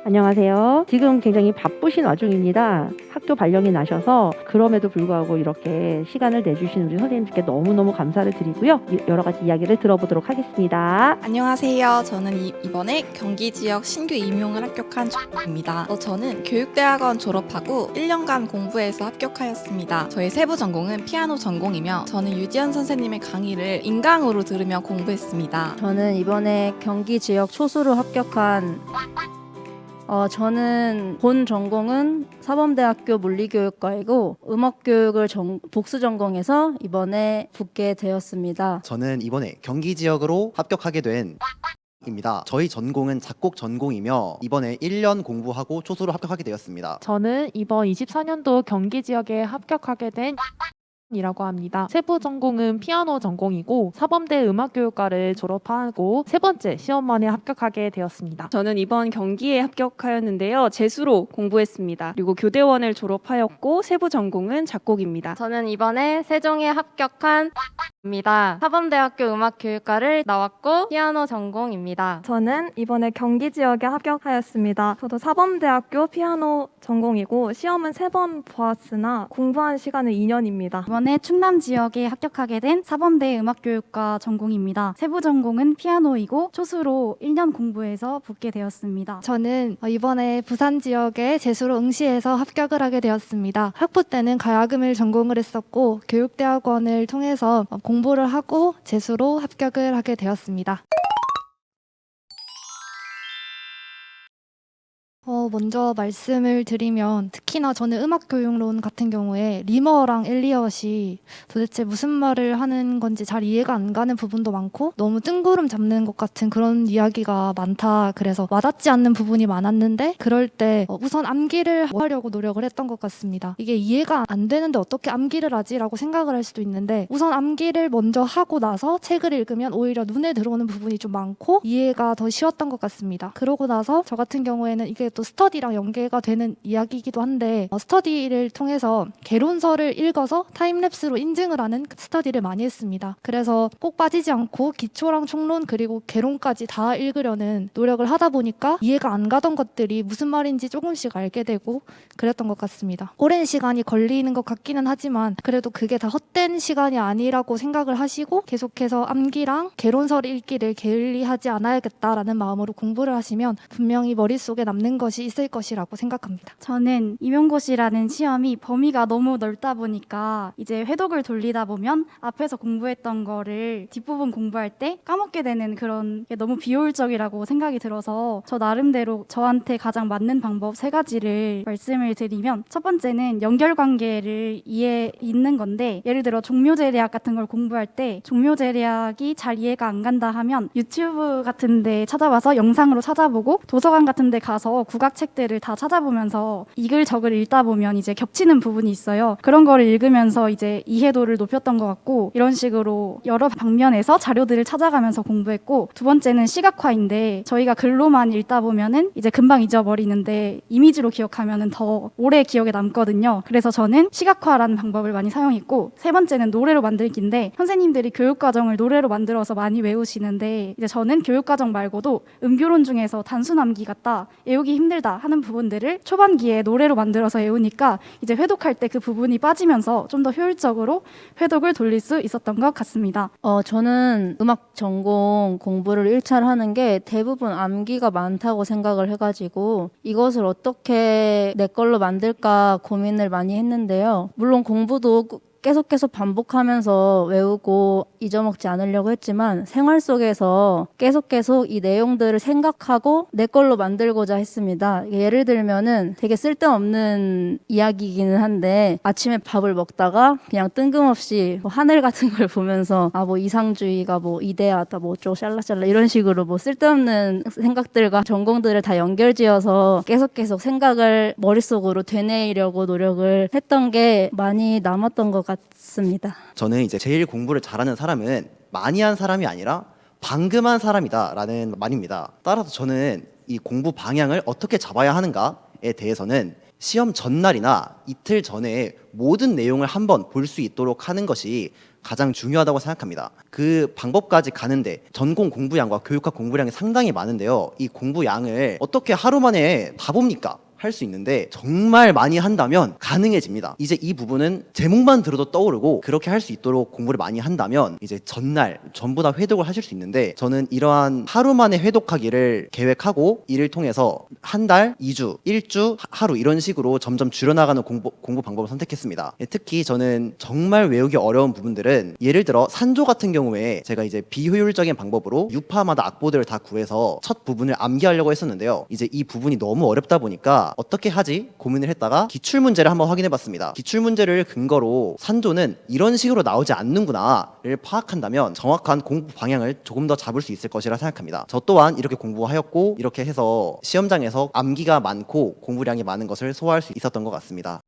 안녕하세요. 지금 굉장히 바쁘신 와중입니다. 학교 발령이 나셔서 그럼에도 불구하고 이렇게 시간을 내주신 우리 선생님들께 너무너무 감사를 드리고요. 여러 가지 이야기를 들어보도록 하겠습니다. 안녕하세요. 저는 이번에 경기 지역 신규 임용을 합격한 조입니다. 저는 교육대학원 졸업하고 1년간 공부해서 합격하였습니다. 저의 세부 전공은 피아노 전공이며 저는 유지연 선생님의 강의를 인강으로 들으며 공부했습니다. 저는 이번에 경기 지역 초수로 합격한 저는 본 전공은 사범대학교 물리교육과이고 음악교육을 복수 전공해서 이번에 붙게 되었습니다. 저는 이번에 경기 지역으로 합격하게 된 입니다. 저희 전공은 작곡 전공이며 이번에 1년 공부하고 초수로 합격하게 되었습니다. 저는 이번 24년도 경기 지역에 합격하게 된 이라고 합니다. 세부 전공은 피아노 전공이고 사범대 음악교육과를 졸업하고 세 번째 시험만에 합격하게 되었습니다. 저는 이번 경기에 합격하였는데요. 재수로 공부했습니다. 그리고 교대원을 졸업하였고 세부 전공은 작곡입니다. 저는 이번에 세종에 합격한 입니다. 사범대학교 음악교육과를 나왔고 피아노 전공입니다. 저는 이번에 경기 지역에 합격하였습니다. 저도 사범대학교 피아노 전공이고 시험은 3번 보았으나 공부한 시간은 2년입니다. 이번에 충남 지역에 합격하게 된 사범대 음악교육과 전공입니다. 세부 전공은 피아노이고 초수로 1년 공부해서 붙게 되었습니다. 저는 이번에 부산 지역에 재수로 응시해서 합격을 하게 되었습니다. 학부 때는 가야금을 전공을 했었고 교육대학원을 통해서 공부를 하고 재수로 합격을 하게 되었습니다. 먼저 말씀을 드리면 특히나 저는 음악교육론 같은 경우에 리머랑 엘리엇이 도대체 무슨 말을 하는 건지 잘 이해가 안 가는 부분도 많고 너무 뜬구름 잡는 것 같은 그런 이야기가 많다. 그래서 와닿지 않는 부분이 많았는데 그럴 때 우선 암기를 하려고 노력을 했던 것 같습니다. 이게 이해가 안 되는데 어떻게 암기를 하지? 라고 생각을 할 수도 있는데 우선 암기를 먼저 하고 나서 책을 읽으면 오히려 눈에 들어오는 부분이 좀 많고 이해가 더 쉬웠던 것 같습니다. 그러고 나서 저 같은 경우에는 이게 또 스터디랑 연계가 되는 이야기이기도 한데 스터디를 통해서 개론서를 읽어서 타임랩스로 인증을 하는 스터디를 많이 했습니다. 그래서 꼭 빠지지 않고 기초랑 총론 그리고 개론까지 다 읽으려는 노력을 하다 보니까 이해가 안 가던 것들이 무슨 말인지 조금씩 알게 되고 그랬던 것 같습니다. 오랜 시간이 걸리는 것 같기는 하지만 그래도 그게 다 헛된 시간이 아니라고 생각을 하시고 계속해서 암기랑 개론서를 읽기를 게을리하지 않아야겠다라는 마음으로 공부를 하시면 분명히 머릿속에 남는 것이 있을 것이라고 생각합니다. 저는 임용고시라는 시험이 범위가 너무 넓다 보니까 이제 회독을 돌리다 보면 앞에서 공부했던 거를 뒷부분 공부할 때 까먹게 되는 그런 게 너무 비효율적이라고 생각이 들어서 저 나름대로 저한테 가장 맞는 방법 3가지를 말씀을 드리면 첫 번째는 연결관계를 있는 건데 예를 들어 종묘제례학 같은 걸 공부할 때 종묘제례학이 잘 이해가 안 간다 하면 유튜브 같은 데 찾아봐서 영상으로 찾아보고 도서관 같은 데 가서 국악책들을 다 찾아보면서 이글저글 읽다 보면 이제 겹치는 부분이 있어요. 그런 거를 읽으면서 이제 이해도를 높였던 것 같고 이런 식으로 여러 방면에서 자료들을 찾아가면서 공부했고 두 번째는 시각화인데 저희가 글로만 읽다 보면은 이제 금방 잊어버리는데 이미지로 기억하면은 더 오래 기억에 남거든요. 그래서 저는 시각화라는 방법을 많이 사용했고 세 번째는 노래로 만들기인데 선생님들이 교육과정을 노래로 만들어서 많이 외우시는데 이제 저는 교육과정 말고도 음교론 중에서 단순 암기 같다, 외우기 힘들다 하는 부분들을 초반기에 노래로 만들어서 외우니까 이제 회독할 때 그 부분이 빠지면서 좀 더 효율적으로 회독을 돌릴 수 있었던 것 같습니다. 저는 음악 전공 공부를 1차를 하는 게 대부분 암기가 많다고 생각을 해가지고 이것을 어떻게 내 걸로 만들까 고민을 많이 했는데요. 물론 공부도 계속 반복하면서 외우고 잊어먹지 않으려고 했지만 생활 속에서 계속 이 내용들을 생각하고 내 걸로 만들고자 했습니다. 예를 들면은 되게 쓸데없는 이야기이기는 한데 아침에 밥을 먹다가 그냥 뜬금없이 뭐 하늘 같은 걸 보면서 뭐 이상주의가 뭐 이데아다 뭐 어쩌고 샬라샬라 이런 식으로 뭐 쓸데없는 생각들과 전공들을 다 연결지어서 계속 생각을 머릿속으로 되뇌이려고 노력을 했던 게 많이 남았던 것 같습니다. 저는 이제 제일 공부를 잘하는 사람은 많이 한 사람이 아니라 방금 한 사람이다라는 말입니다. 따라서 저는 이 공부 방향을 어떻게 잡아야 하는가에 대해서는 시험 전날이나 이틀 전에 모든 내용을 한번 볼 수 있도록 하는 것이 가장 중요하다고 생각합니다. 그 방법까지 가는데 전공 공부량과 교육학 공부량이 상당히 많은데요. 이 공부량을 어떻게 하루 만에 다 봅니까? 할 수 있는데 정말 많이 한다면 가능해집니다. 이제 이 부분은 제목만 들어도 떠오르고 그렇게 할 수 있도록 공부를 많이 한다면 이제 전날 전부 다 회독을 하실 수 있는데 저는 이러한 하루 만에 회독하기를 계획하고 이를 통해서 한 달, 2주, 1주, 하루 이런 식으로 점점 줄여나가는 공부 방법을 선택했습니다. 특히 저는 정말 외우기 어려운 부분들은 예를 들어 산조 같은 경우에 제가 이제 비효율적인 방법으로 유파마다 악보들을 다 구해서 첫 부분을 암기하려고 했었는데요. 이제 이 부분이 너무 어렵다 보니까 어떻게 하지? 고민을 했다가 기출문제를 한번 확인해봤습니다. 기출문제를 근거로 산조는 이런 식으로 나오지 않는구나를 파악한다면 정확한 공부 방향을 조금 더 잡을 수 있을 것이라 생각합니다. 저 또한 이렇게 공부하였고 이렇게 해서 시험장에서 암기가 많고 공부량이 많은 것을 소화할 수 있었던 것 같습니다.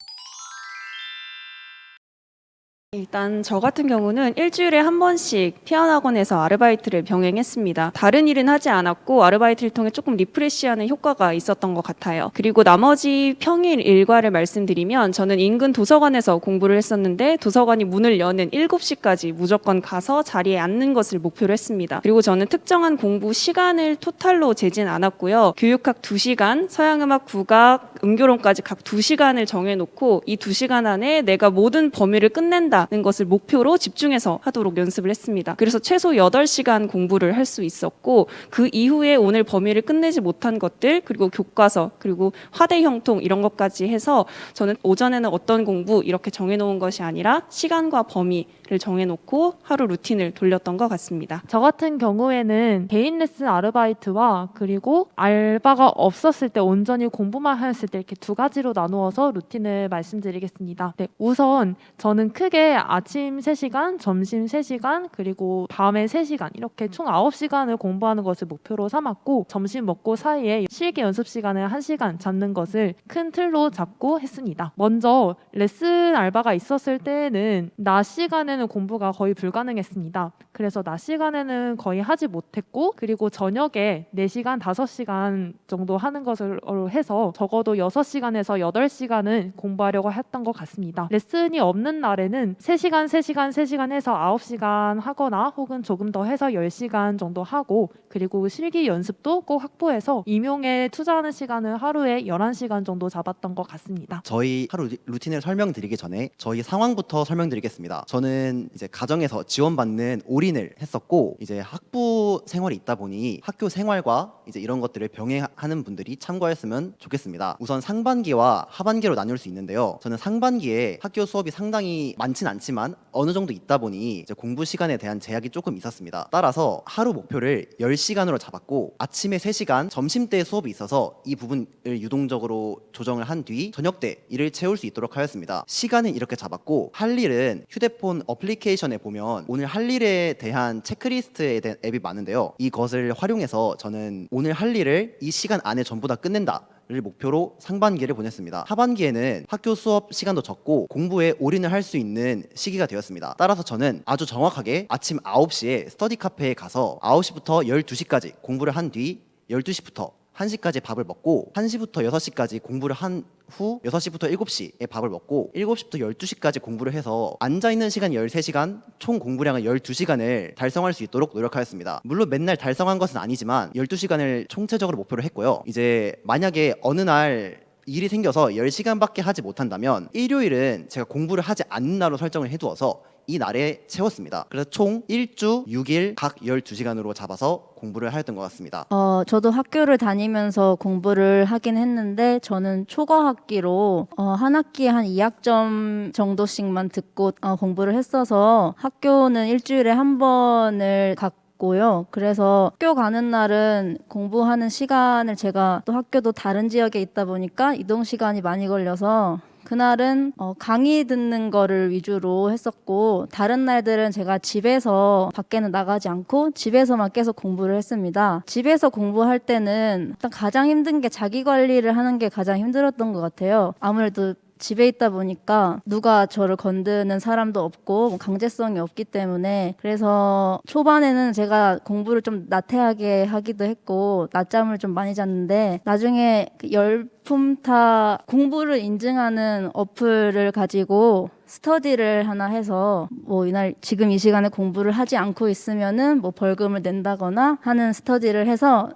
일단 저 같은 경우는 일주일에 한 번씩 피아노 학원에서 아르바이트를 병행했습니다. 다른 일은 하지 않았고 아르바이트를 통해 조금 리프레시하는 효과가 있었던 것 같아요. 그리고 나머지 평일 일과를 말씀드리면 저는 인근 도서관에서 공부를 했었는데 도서관이 문을 여는 7시까지 무조건 가서 자리에 앉는 것을 목표로 했습니다. 그리고 저는 특정한 공부 시간을 토탈로 재진 않았고요. 교육학 2시간, 서양음악, 국악, 음교론까지 각 2시간을 정해놓고 이 2시간 안에 내가 모든 범위를 끝낸다 는 것을 목표로 집중해서 하도록 연습을 했습니다. 그래서 최소 8시간 공부를 할 수 있었고 그 이후에 오늘 범위를 끝내지 못한 것들 그리고 교과서 그리고 화대 형통 이런 것까지 해서 저는 오전에는 어떤 공부 이렇게 정해놓은 것이 아니라 시간과 범위를 정해놓고 하루 루틴을 돌렸던 것 같습니다. 저 같은 경우에는 개인 레슨 아르바이트와 그리고 알바가 없었을 때 온전히 공부만 하였을 때 이렇게 두 가지로 나누어서 루틴을 말씀드리겠습니다. 네, 우선 저는 크게 아침 3시간, 점심 3시간, 그리고 밤에 3시간 이렇게 총 9시간을 공부하는 것을 목표로 삼았고 점심 먹고 사이에 실기 연습 시간을 1시간 잡는 것을 큰 틀로 잡고 했습니다. 먼저 레슨 알바가 있었을 때는 낮 시간에는 공부가 거의 불가능했습니다. 그래서 낮 시간에는 거의 하지 못했고 그리고 저녁에 4시간, 5시간 정도 하는 것으로 해서 적어도 6시간에서 8시간은 공부하려고 했던 것 같습니다. 레슨이 없는 날에는 3시간, 3시간, 3시간 해서 9시간 하거나 혹은 조금 더 해서 10시간 정도 하고 그리고 실기 연습도 꼭 확보해서 임용에 투자하는 시간을 하루에 11시간 정도 잡았던 것 같습니다. 저희 하루 루틴을 설명드리기 전에 저희 상황부터 설명드리겠습니다. 저는 이제 가정에서 지원받는 올인을 했었고 이제 학부 생활이 있다 보니 학교 생활과 이제 이런 것들을 병행하는 분들이 참고했으면 좋겠습니다. 우선 상반기와 하반기로 나눌 수 있는데요. 저는 상반기에 학교 수업이 상당히 많진 않지만 어느 정도 있다 보니 이제 공부 시간에 대한 제약이 조금 있었습니다. 따라서 하루 목표를 10시간으로 잡았고 아침에 3시간, 점심때 수업이 있어서 이 부분을 유동적으로 조정을 한 뒤 저녁 때 일을 채울 수 있도록 하였습니다. 시간은 이렇게 잡았고 할 일은 휴대폰 어플리케이션에 보면 오늘 할 일에 대한 체크리스트에 대한 앱이 많은데요. 이것을 활용해서 저는 오늘 할 일을 이 시간 안에 전부 다 끝낸다 를 목표로 상반기를 보냈습니다. 하반기에는 학교 수업 시간도 적고 공부에 올인을 할 수 있는 시기가 되었습니다. 따라서 저는 아주 정확하게 아침 9시에 스터디 카페에 가서 9시부터 12시까지 공부를 한 뒤 12시부터 1시까지 밥을 먹고 1시부터 6시까지 공부를 한 후 6시부터 7시에 밥을 먹고 7시부터 12시까지 공부를 해서 앉아있는 시간 13시간, 총 공부량은 12시간을 달성할 수 있도록 노력하였습니다. 물론 맨날 달성한 것은 아니지만 12시간을 총체적으로 목표로 했고요. 이제 만약에 어느 날 일이 생겨서 10시간밖에 하지 못한다면 일요일은 제가 공부를 하지 않는 날로 설정을 해두어서 이 날에 채웠습니다. 그래서 총 1주 6일 각 12시간으로 잡아서 공부를 하였던 것 같습니다. 저도 학교를 다니면서 공부를 하긴 했는데 저는 초과학기로 한 학기에 한 2학점 정도씩만 듣고 공부를 했어서 학교는 일주일에 한 번을 고요. 그래서 학교 가는 날은 공부하는 시간을 제가 또 학교도 다른 지역에 있다 보니까 이동 시간이 많이 걸려서 그날은 강의 듣는 거를 위주로 했었고 다른 날들은 제가 집에서 밖에는 나가지 않고 집에서만 계속 공부를 했습니다. 집에서 공부할 때는 일단 가장 힘든 게 자기 관리를 하는 게 가장 힘들었던 것 같아요. 아무래도 집에 있다 보니까 누가 저를 건드는 사람도 없고 뭐 강제성이 없기 때문에 그래서 초반에는 제가 공부를 좀 나태하게 하기도 했고 낮잠을 좀 많이 잤는데 나중에 그 열품타 공부를 인증하는 어플을 가지고 스터디를 하나 해서 뭐 이날 지금 이 시간에 공부를 하지 않고 있으면은 뭐 벌금을 낸다거나 하는 스터디를 해서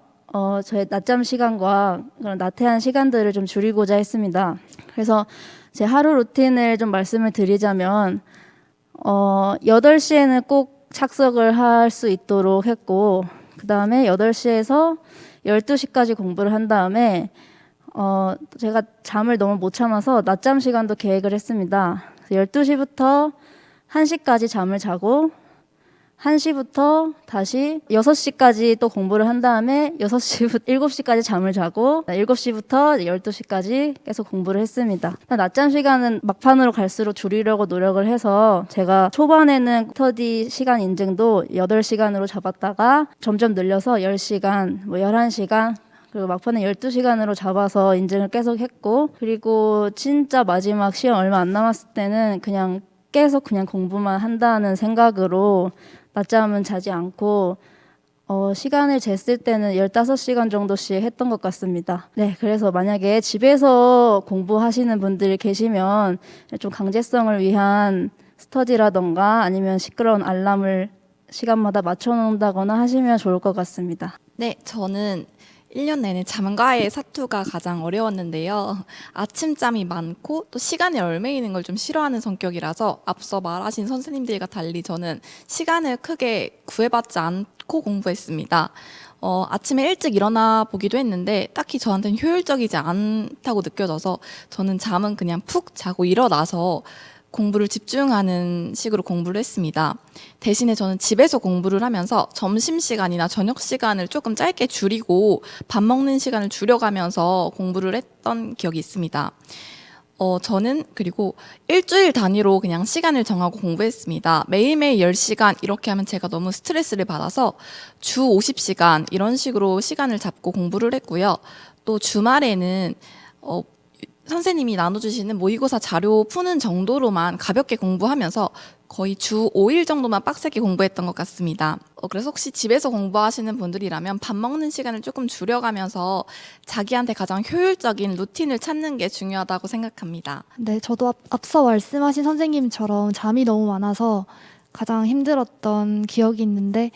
저의 낮잠 시간과 그런 나태한 시간들을 좀 줄이고자 했습니다. 그래서 제 하루 루틴을 좀 말씀을 드리자면 8시에는 꼭 착석을 할 수 있도록 했고 그 다음에 8시에서 12시까지 공부를 한 다음에 제가 잠을 너무 못 참아서 낮잠 시간도 계획을 했습니다. 12시부터 1시까지 잠을 자고 1시부터 다시 6시까지 또 공부를 한 다음에 6시부터 7시까지 잠을 자고 7시부터 12시까지 계속 공부를 했습니다. 낮잠 시간은 막판으로 갈수록 줄이려고 노력을 해서 제가 초반에는 스터디 시간 인증도 8시간으로 잡았다가 점점 늘려서 10시간, 뭐 11시간 그리고 막판에 12시간으로 잡아서 인증을 계속 했고 그리고 진짜 마지막 시험 얼마 안 남았을 때는 그냥 계속 그냥 공부만 한다는 생각으로 낮잠은 자지 않고 시간을 쟀을 때는 15시간 정도씩 했던 것 같습니다. 네, 그래서 만약에 집에서 공부하시는 분들이 계시면 좀 강제성을 위한 스터디라던가 아니면 시끄러운 알람을 시간마다 맞춰놓는다거나 하시면 좋을 것 같습니다. 네, 저는 1년 내내 잠과의 사투가 가장 어려웠는데요. 아침잠이 많고 또 시간에 얽매이는 걸 좀 싫어하는 성격이라서 앞서 말하신 선생님들과 달리 저는 시간을 크게 구애받지 않고 공부했습니다. 아침에 일찍 일어나 보기도 했는데 딱히 저한테는 효율적이지 않다고 느껴져서 저는 잠은 그냥 푹 자고 일어나서 공부를 집중하는 식으로 공부를 했습니다. 대신에 저는 집에서 공부를 하면서 점심시간이나 저녁시간을 조금 짧게 줄이고 밥 먹는 시간을 줄여가면서 공부를 했던 기억이 있습니다. 저는 그리고 일주일 단위로 그냥 시간을 정하고 공부했습니다. 매일매일 10시간 이렇게 하면 제가 너무 스트레스를 받아서 주 50시간 이런 식으로 시간을 잡고 공부를 했고요. 또 주말에는 선생님이 나눠주시는 모의고사 자료 푸는 정도로만 가볍게 공부하면서 거의 주 5일 정도만 빡세게 공부했던 것 같습니다. 그래서 혹시 집에서 공부하시는 분들이라면 밥 먹는 시간을 조금 줄여가면서 자기한테 가장 효율적인 루틴을 찾는 게 중요하다고 생각합니다. 네, 저도 앞서 말씀하신 선생님처럼 잠이 너무 많아서 가장 힘들었던 기억이 있는데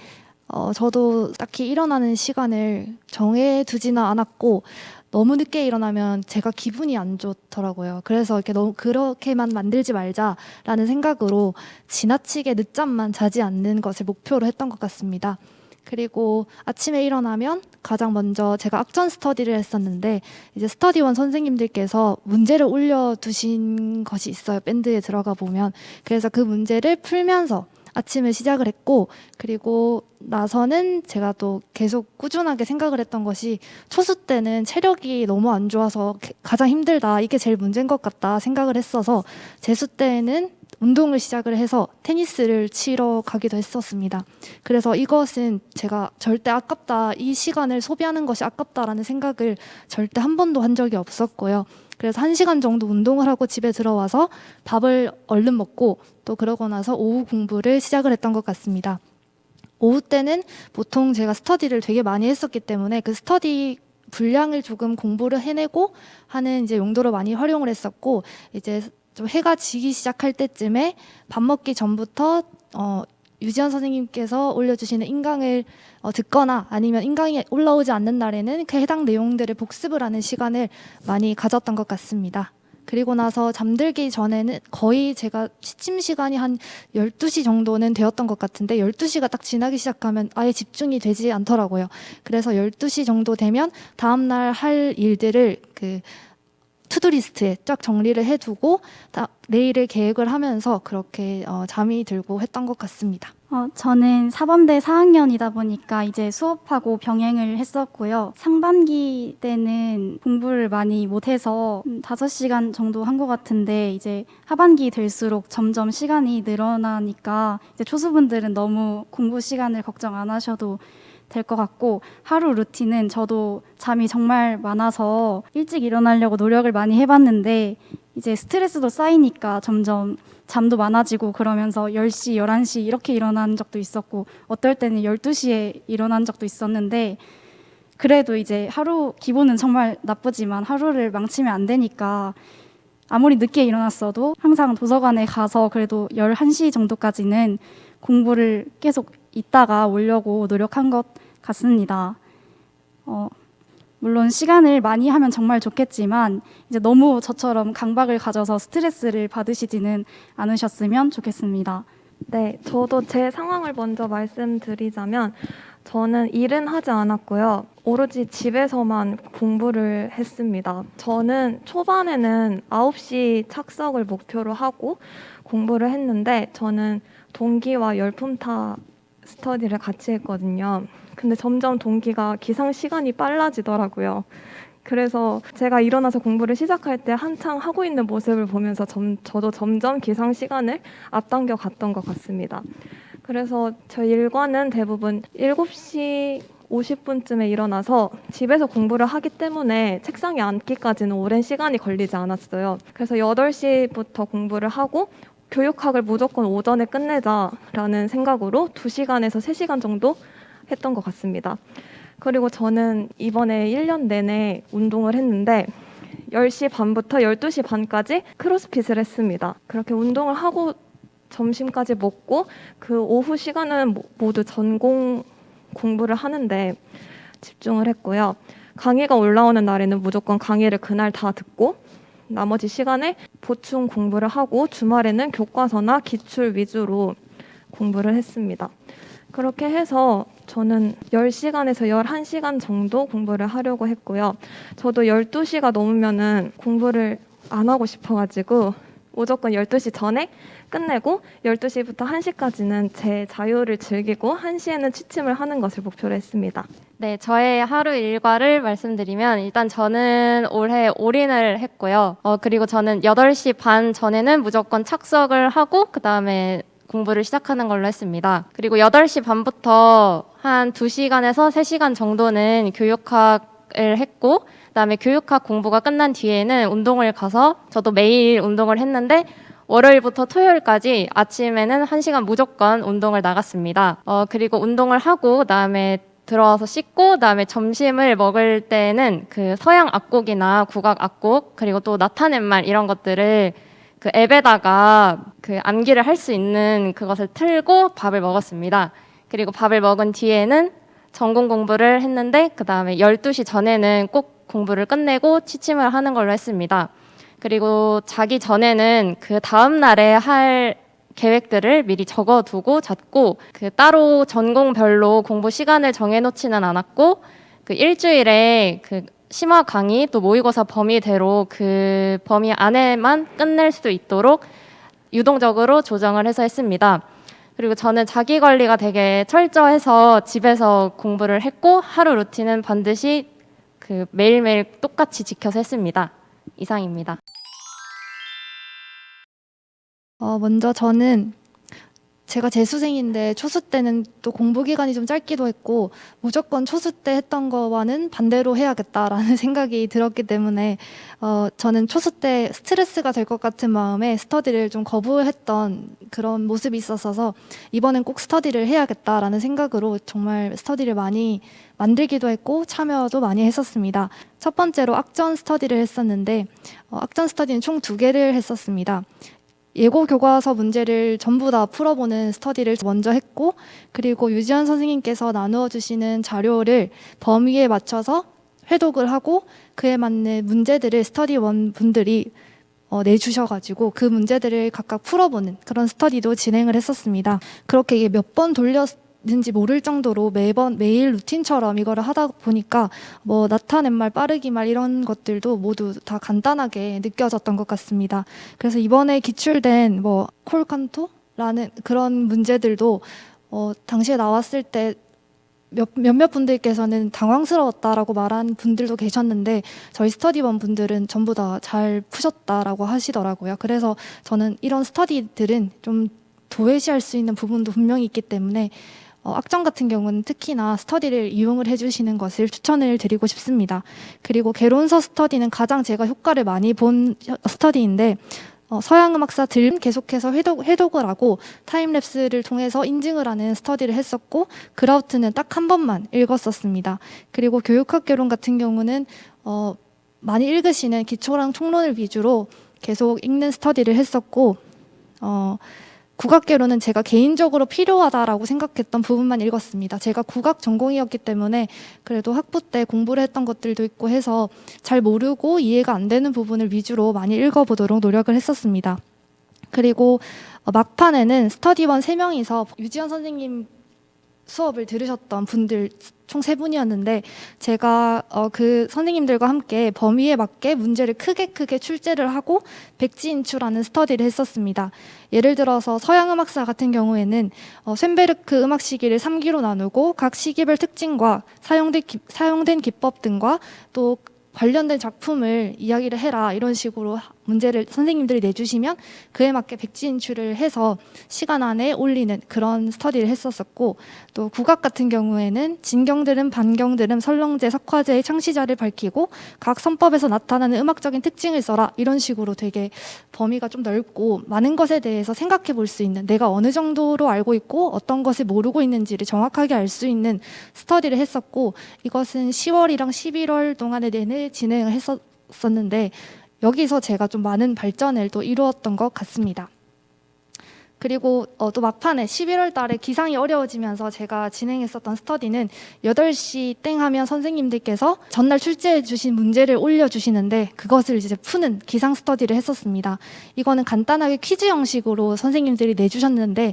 저도 딱히 일어나는 시간을 정해두지는 않았고 너무 늦게 일어나면 제가 기분이 안 좋더라고요. 그래서 이렇게 너무 그렇게만 만들지 말자라는 생각으로 지나치게 늦잠만 자지 않는 것을 목표로 했던 것 같습니다. 그리고 아침에 일어나면 가장 먼저 제가 악전 스터디를 했었는데 이제 스터디원 선생님들께서 문제를 올려두신 것이 있어요. 밴드에 들어가 보면. 그래서 그 문제를 풀면서 아침을 시작을 했고 그리고 나서는 제가 또 계속 꾸준하게 생각을 했던 것이 초수 때는 체력이 너무 안 좋아서 가장 힘들다. 이게 제일 문제인 것 같다 생각을 했어서 재수 때에는 운동을 시작을 해서 테니스를 치러 가기도 했었습니다. 그래서 이것은 제가 절대 아깝다. 이 시간을 소비하는 것이 아깝다라는 생각을 절대 한 번도 한 적이 없었고요. 그래서 1시간 정도 운동을 하고 집에 들어와서 밥을 얼른 먹고 또 그러고 나서 오후 공부를 시작을 했던 것 같습니다. 오후 때는 보통 제가 스터디를 되게 많이 했었기 때문에 그 스터디 분량을 조금 공부를 해내고 하는 이제 용도로 많이 활용을 했었고 이제 좀 해가 지기 시작할 때쯤에 밥 먹기 전부터 유지연 선생님께서 올려주시는 인강을 듣거나 아니면 인강이 올라오지 않는 날에는 그 해당 내용들을 복습을 하는 시간을 많이 가졌던 것 같습니다. 그리고 나서 잠들기 전에는 거의 제가 시침 시간이 한 12시 정도는 되었던 것 같은데 12시가 딱 지나기 시작하면 아예 집중이 되지 않더라고요. 그래서 12시 정도 되면 다음날 할 일들을 투두리스트에 쫙 정리를 해두고 내일을 계획을 하면서 그렇게 잠이 들고 했던 것 같습니다. 저는 사범대 4학년이다 보니까 이제 수업하고 병행을 했었고요. 상반기 때는 공부를 많이 못해서 5시간 정도 한 것 같은데 이제 하반기 될수록 점점 시간이 늘어나니까 이제 초수분들은 너무 공부 시간을 걱정 안 하셔도 될 것 같고, 하루 루틴은 저도 잠이 정말 많아서 일찍 일어나려고 노력을 많이 해봤는데 이제 스트레스도 쌓이니까 점점 잠도 많아지고 그러면서 10시, 11시 이렇게 일어난 적도 있었고 어떨 때는 12시에 일어난 적도 있었는데, 그래도 이제 하루 기분은 정말 나쁘지만 하루를 망치면 안 되니까 아무리 늦게 일어났어도 항상 도서관에 가서 그래도 11시 정도까지는 공부를 계속 있다가 오려고 노력한 것 같습니다. 물론 시간을 많이 하면 정말 좋겠지만 이제 너무 저처럼 강박을 가져서 스트레스를 받으시지는 않으셨으면 좋겠습니다. 네, 저도 제 상황을 먼저 말씀드리자면 저는 일은 하지 않았고요. 오로지 집에서만 공부를 했습니다. 저는 초반에는 9시 착석을 목표로 하고 공부를 했는데 저는 동기와 열품타 스터디를 같이 했거든요. 근데 점점 동기가 기상 시간이 빨라지더라고요. 그래서 제가 일어나서 공부를 시작할 때 한창 하고 있는 모습을 보면서 저도 점점 기상 시간을 앞당겨 갔던 것 같습니다. 그래서 저희 일과는 대부분 7시 50분쯤에 일어나서 집에서 공부를 하기 때문에 책상에 앉기까지는 오랜 시간이 걸리지 않았어요. 그래서 8시부터 공부를 하고 교육학을 무조건 오전에 끝내자라는 생각으로 2시간에서 3시간 정도 했던 것 같습니다. 그리고 저는 이번에 1년 내내 운동을 했는데 10시 반부터 12시 반까지 크로스핏을 했습니다. 그렇게 운동을 하고 점심까지 먹고 그 오후 시간은 모두 전공 공부를 하는데 집중을 했고요. 강의가 올라오는 날에는 무조건 강의를 그날 다 듣고 나머지 시간에 보충 공부를 하고 주말에는 교과서나 기출 위주로 공부를 했습니다. 그렇게 해서 저는 10시간에서 11시간 정도 공부를 하려고 했고요. 저도 12시가 넘으면은 공부를 안 하고 싶어가지고 무조건 12시 전에 끝내고 12시부터 1시까지는 제 자유를 즐기고 1시에는 취침을 하는 것을 목표로 했습니다. 네, 저의 하루 일과를 말씀드리면 일단 저는 올해 올인을 했고요. 그리고 저는 8시 반 전에는 무조건 착석을 하고 그 다음에 공부를 시작하는 걸로 했습니다. 그리고 8시 반부터 한 2시간에서 3시간 정도는 교육학을 했고 그다음에 교육학 공부가 끝난 뒤에는 운동을 가서 저도 매일 운동을 했는데 월요일부터 토요일까지 아침에는 1시간 무조건 운동을 나갔습니다. 그리고 운동을 하고 그다음에 들어와서 씻고 그다음에 점심을 먹을 때는 그 서양 악곡이나 국악 악곡 그리고 또 나타낸말 이런 것들을 그 앱에다가 그 암기를 할 수 있는 그것을 틀고 밥을 먹었습니다. 그리고 밥을 먹은 뒤에는 전공 공부를 했는데 그 다음에 12시 전에는 꼭 공부를 끝내고 취침을 하는 걸로 했습니다. 그리고 자기 전에는 그 다음 날에 할 계획들을 미리 적어두고 잤고 그 따로 전공별로 공부 시간을 정해놓지는 않았고 그 일주일에 그 심화 강의 또 모의고사 범위대로 그 범위 안에만 끝낼 수 있도록 유동적으로 조정을 해서 했습니다. 그리고 저는 자기 관리가 되게 철저해서 집에서 공부를 했고 하루 루틴은 반드시 그 매일매일 똑같이 지켜서 했습니다. 이상입니다. 먼저 저는 제가 재수생인데 초수 때는 또 공부 기간이 좀 짧기도 했고 무조건 초수 때 했던 거와는 반대로 해야겠다라는 생각이 들었기 때문에 저는 초수 때 스트레스가 될 것 같은 마음에 스터디를 좀 거부했던 그런 모습이 있었어서 이번엔 꼭 스터디를 해야겠다라는 생각으로 정말 스터디를 많이 만들기도 했고 참여도 많이 했었습니다. 첫 번째로 악전 스터디를 했었는데 악전 스터디는 총 2개를 했었습니다. 예고 교과서 문제를 전부 다 풀어보는 스터디를 먼저 했고 그리고 유지연 선생님께서 나누어 주시는 자료를 범위에 맞춰서 회독을 하고 그에 맞는 문제들을 스터디원 분들이 내주셔가지고 그 문제들을 각각 풀어보는 그런 스터디도 진행을 했었습니다. 그렇게 이게 몇 번 돌렸는지 모를 정도로 매일 루틴처럼 이거를 하다 보니까 뭐 나타낸말, 빠르기말 이런 것들도 모두 다 간단하게 느껴졌던 것 같습니다. 그래서 이번에 기출된 뭐 콜칸토라는 그런 문제들도 당시에 나왔을 때 몇몇 분들께서는 당황스러웠다라고 말한 분들도 계셨는데 저희 스터디원 분들은 전부 다 잘 푸셨다라고 하시더라고요. 그래서 저는 이런 스터디들은 좀 도외시할 수 있는 부분도 분명히 있기 때문에 학점 같은 경우는 특히나 스터디를 이용을 해주시는 것을 추천을 드리고 싶습니다. 그리고 개론서 스터디는 가장 제가 효과를 많이 본 스터디인데 서양 음악사들 계속해서 회독을 하고 타임랩스를 통해서 인증을 하는 스터디를 했었고 그라우트는 딱 한 번만 읽었었습니다. 그리고 교육학개론 같은 경우는 많이 읽으시는 기초랑 총론을 위주로 계속 읽는 스터디를 했었고 국악개론은 제가 개인적으로 필요하다라고 생각했던 부분만 읽었습니다. 제가 국악 전공이었기 때문에 그래도 학부 때 공부를 했던 것들도 있고 해서 잘 모르고 이해가 안 되는 부분을 위주로 많이 읽어보도록 노력을 했었습니다. 그리고 막판에는 스터디원 3명이서 유지연 선생님 수업을 들으셨던 분들 총 3분이었는데 제가 그 선생님들과 함께 범위에 맞게 문제를 크게 출제를 하고 백지인출하는 스터디를 했었습니다. 예를 들어서 서양 음악사 같은 경우에는 쇤베르크 음악 시기를 3기로 나누고 각 시기별 특징과 사용된 기법 등과 또 관련된 작품을 이야기를 해라 이런 식으로 문제를 선생님들이 내주시면 그에 맞게 백지인출을 해서 시간 안에 올리는 그런 스터디를 했었었고 또 국악 같은 경우에는 진경들음, 반경들음, 설렁제, 석화제의 창시자를 밝히고 각 선법에서 나타나는 음악적인 특징을 써라 이런 식으로 되게 범위가 좀 넓고 많은 것에 대해서 생각해 볼 수 있는 내가 어느 정도로 알고 있고 어떤 것을 모르고 있는지를 정확하게 알 수 있는 스터디를 했었고 이것은 10월이랑 11월 동안에 내내 진행을 했었는데 여기서 제가 좀 많은 발전을 또 이루었던 것 같습니다. 그리고 또 막판에 11월 달에 기상이 어려워지면서 제가 진행했었던 스터디는 8시 땡 하면 선생님들께서 전날 출제해 주신 문제를 올려주시는데 그것을 이제 푸는 기상 스터디를 했었습니다. 이거는 간단하게 퀴즈 형식으로 선생님들이 내주셨는데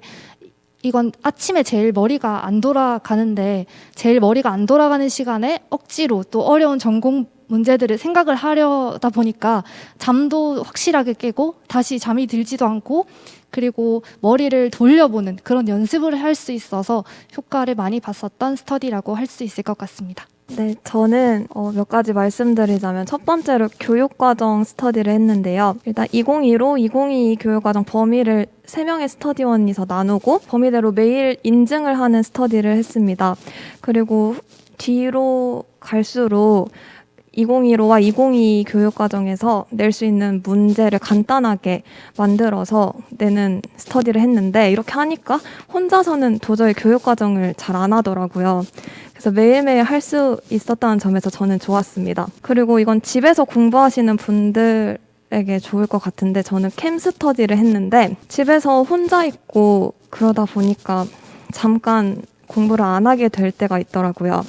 이건 아침에 제일 머리가 안 돌아가는데 제일 머리가 안 돌아가는 시간에 억지로 또 어려운 전공 문제들을 생각을 하려다 보니까 잠도 확실하게 깨고 다시 잠이 들지도 않고 그리고 머리를 돌려보는 그런 연습을 할 수 있어서 효과를 많이 봤었던 스터디라고 할 수 있을 것 같습니다. 네, 저는 몇 가지 말씀드리자면 첫 번째로 교육과정 스터디를 했는데요. 일단 2015, 2022 교육과정 범위를 3명의 스터디원이서 나누고 범위대로 매일 인증을 하는 스터디를 했습니다. 그리고 뒤로 갈수록 2015와 2022 교육과정에서 낼 수 있는 문제를 간단하게 만들어서 내는 스터디를 했는데 이렇게 하니까 혼자서는 도저히 교육과정을 잘 안 하더라고요. 그래서 매일매일 할 수 있었다는 점에서 저는 좋았습니다. 그리고 이건 집에서 공부하시는 분들에게 좋을 것 같은데 저는 캠 스터디를 했는데 집에서 혼자 있고 그러다 보니까 잠깐 공부를 안 하게 될 때가 있더라고요.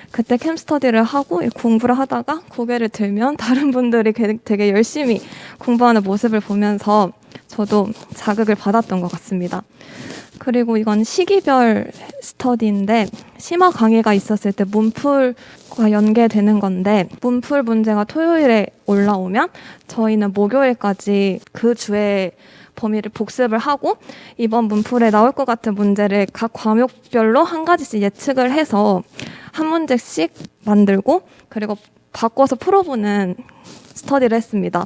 그때 캠 스터디를 하고 공부를 하다가 고개를 들면 다른 분들이 되게 열심히 공부하는 모습을 보면서 저도 자극을 받았던 것 같습니다. 그리고 이건 시기별 스터디인데 심화 강의가 있었을 때 문풀과 연계되는 건데 문풀 문제가 토요일에 올라오면 저희는 목요일까지 그 주에 범위를 복습을 하고 이번 문풀에 나올 것 같은 문제를 각 과목별로 한 가지씩 예측을 해서 한 문제씩 만들고 그리고 바꿔서 풀어보는 스터디를 했습니다.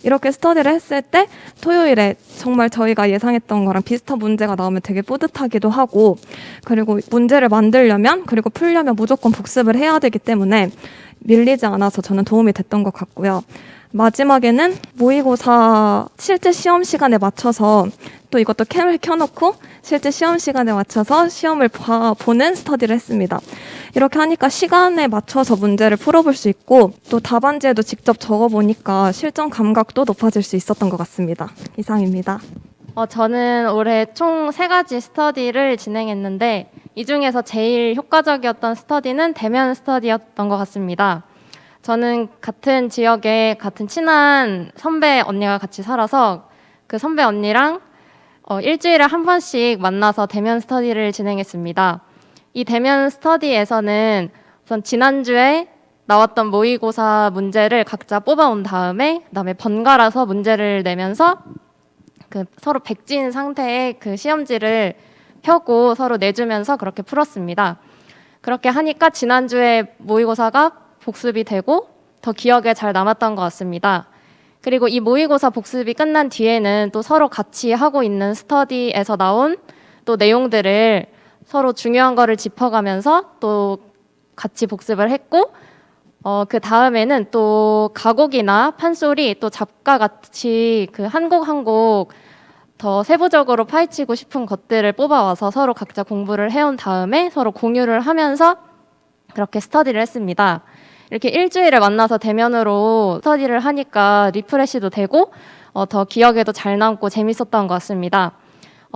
이렇게 스터디를 했을 때 토요일에 정말 저희가 예상했던 거랑 비슷한 문제가 나오면 되게 뿌듯하기도 하고 그리고 문제를 만들려면 그리고 풀려면 무조건 복습을 해야 되기 때문에 밀리지 않아서 저는 도움이 됐던 것 같고요. 마지막에는 모의고사 실제 시험 시간에 맞춰서 또 이것도 캠을 켜놓고 실제 시험 시간에 맞춰서 시험을 보는 스터디를 했습니다. 이렇게 하니까 시간에 맞춰서 문제를 풀어볼 수 있고 또 답안지에도 직접 적어보니까 실전 감각도 높아질 수 있었던 것 같습니다. 이상입니다. 저는 올해 총 3가지 스터디를 진행했는데 이 중에서 제일 효과적이었던 스터디는 대면 스터디였던 것 같습니다. 저는 같은 지역에 같은 친한 선배 언니가 같이 살아서 그 선배 언니랑 일주일에 한 번씩 만나서 대면 스터디를 진행했습니다. 이 대면 스터디에서는 우선 지난주에 나왔던 모의고사 문제를 각자 뽑아온 다음에 그다음에 번갈아서 문제를 내면서 그 서로 백지인 상태의 그 시험지를 펴고 서로 내주면서 그렇게 풀었습니다. 그렇게 하니까 지난주에 모의고사가 복습이 되고 더 기억에 잘 남았던 것 같습니다. 그리고 이 모의고사 복습이 끝난 뒤에는 또 서로 같이 하고 있는 스터디에서 나온 또 내용들을 서로 중요한 거를 짚어가면서 또 같이 복습을 했고 그 다음에는 또 가곡이나 판소리 또 잡과 같이 그 한 곡 한 곡 더 세부적으로 파헤치고 싶은 것들을 뽑아와서 서로 각자 공부를 해온 다음에 서로 공유를 하면서 그렇게 스터디를 했습니다. 이렇게 일주일에 만나서 대면으로 스터디를 하니까 리프레시도 되고 더 기억에도 잘 남고 재밌었던 것 같습니다.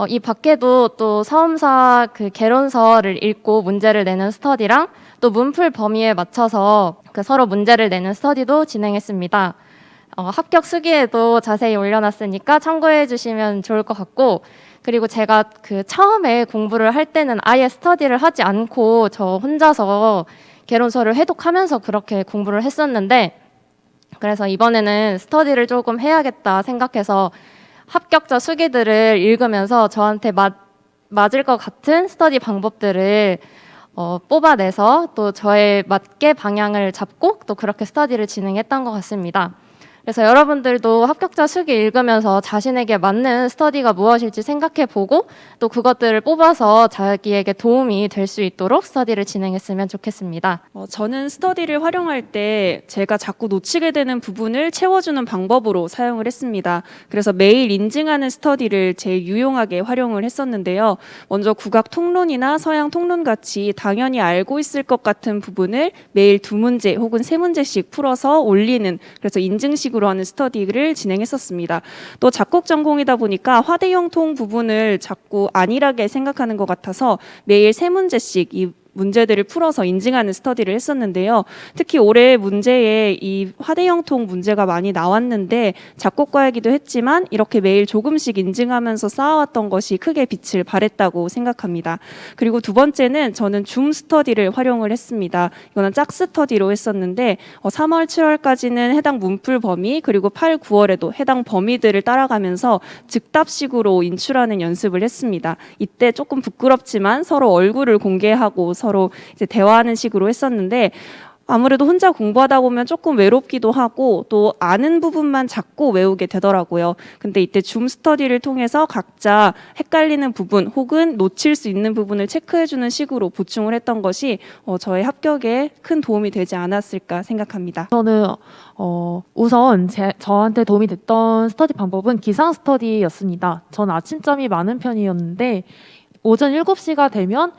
이 밖에도 또 사험사 그 개론서를 읽고 문제를 내는 스터디랑 또 문풀 범위에 맞춰서 그 서로 문제를 내는 스터디도 진행했습니다. 합격 수기에도 자세히 올려놨으니까 참고해 주시면 좋을 것 같고, 그리고 제가 그 처음에 공부를 할 때는 아예 스터디를 하지 않고 저 혼자서 개론서를 해독하면서 그렇게 공부를 했었는데, 그래서 이번에는 스터디를 조금 해야겠다 생각해서 합격자 수기들을 읽으면서 저한테 맞을 것 같은 스터디 방법들을 뽑아내서 또 저에 맞게 방향을 잡고 또 그렇게 스터디를 진행했던 것 같습니다. 그래서 여러분들도 합격자 수기 읽으면서 자신에게 맞는 스터디가 무엇일지 생각해보고 또 그것들을 뽑아서 자기에게 도움이 될 수 있도록 스터디를 진행했으면 좋겠습니다. 저는 스터디를 활용할 때 제가 자꾸 놓치게 되는 부분을 채워주는 방법으로 사용을 했습니다. 그래서 매일 인증하는 스터디를 제일 유용하게 활용을 했었는데요. 먼저 국악 통론이나 서양 통론 같이 당연히 알고 있을 것 같은 부분을 매일 2문제 혹은 3문제씩 풀어서 올리는, 그래서 인증식으로 하는 스터디를 진행했었습니다. 또 작곡 전공이다 보니까 화대형통 부분을 자꾸 안일하게 생각하는 것 같아서 매일 3문제씩 이 문제들을 풀어서 인증하는 스터디를 했었는데요. 특히 올해 문제에 이 화대형통 문제가 많이 나왔는데 작곡과이기도 했지만 이렇게 매일 조금씩 인증하면서 쌓아왔던 것이 크게 빛을 발했다고 생각합니다. 그리고 두 번째는 저는 줌 스터디를 활용을 했습니다. 이거는 짝 스터디로 했었는데 3월, 7월까지는 해당 문풀 범위, 그리고 8, 9월에도 해당 범위들을 따라가면서 즉답식으로 인출하는 연습을 했습니다. 이때 조금 부끄럽지만 서로 얼굴을 공개하고 서로 이제 대화하는 식으로 했었는데, 아무래도 혼자 공부하다 보면 조금 외롭기도 하고 또 아는 부분만 자꾸 외우게 되더라고요. 근데 이때 줌 스터디를 통해서 각자 헷갈리는 부분 혹은 놓칠 수 있는 부분을 체크해주는 식으로 보충을 했던 것이 저의 합격에 큰 도움이 되지 않았을까 생각합니다. 저는 우선 저한테 도움이 됐던 스터디 방법은 기상 스터디였습니다. 저는 아침잠이 많은 편이었는데 오전 7시가 되면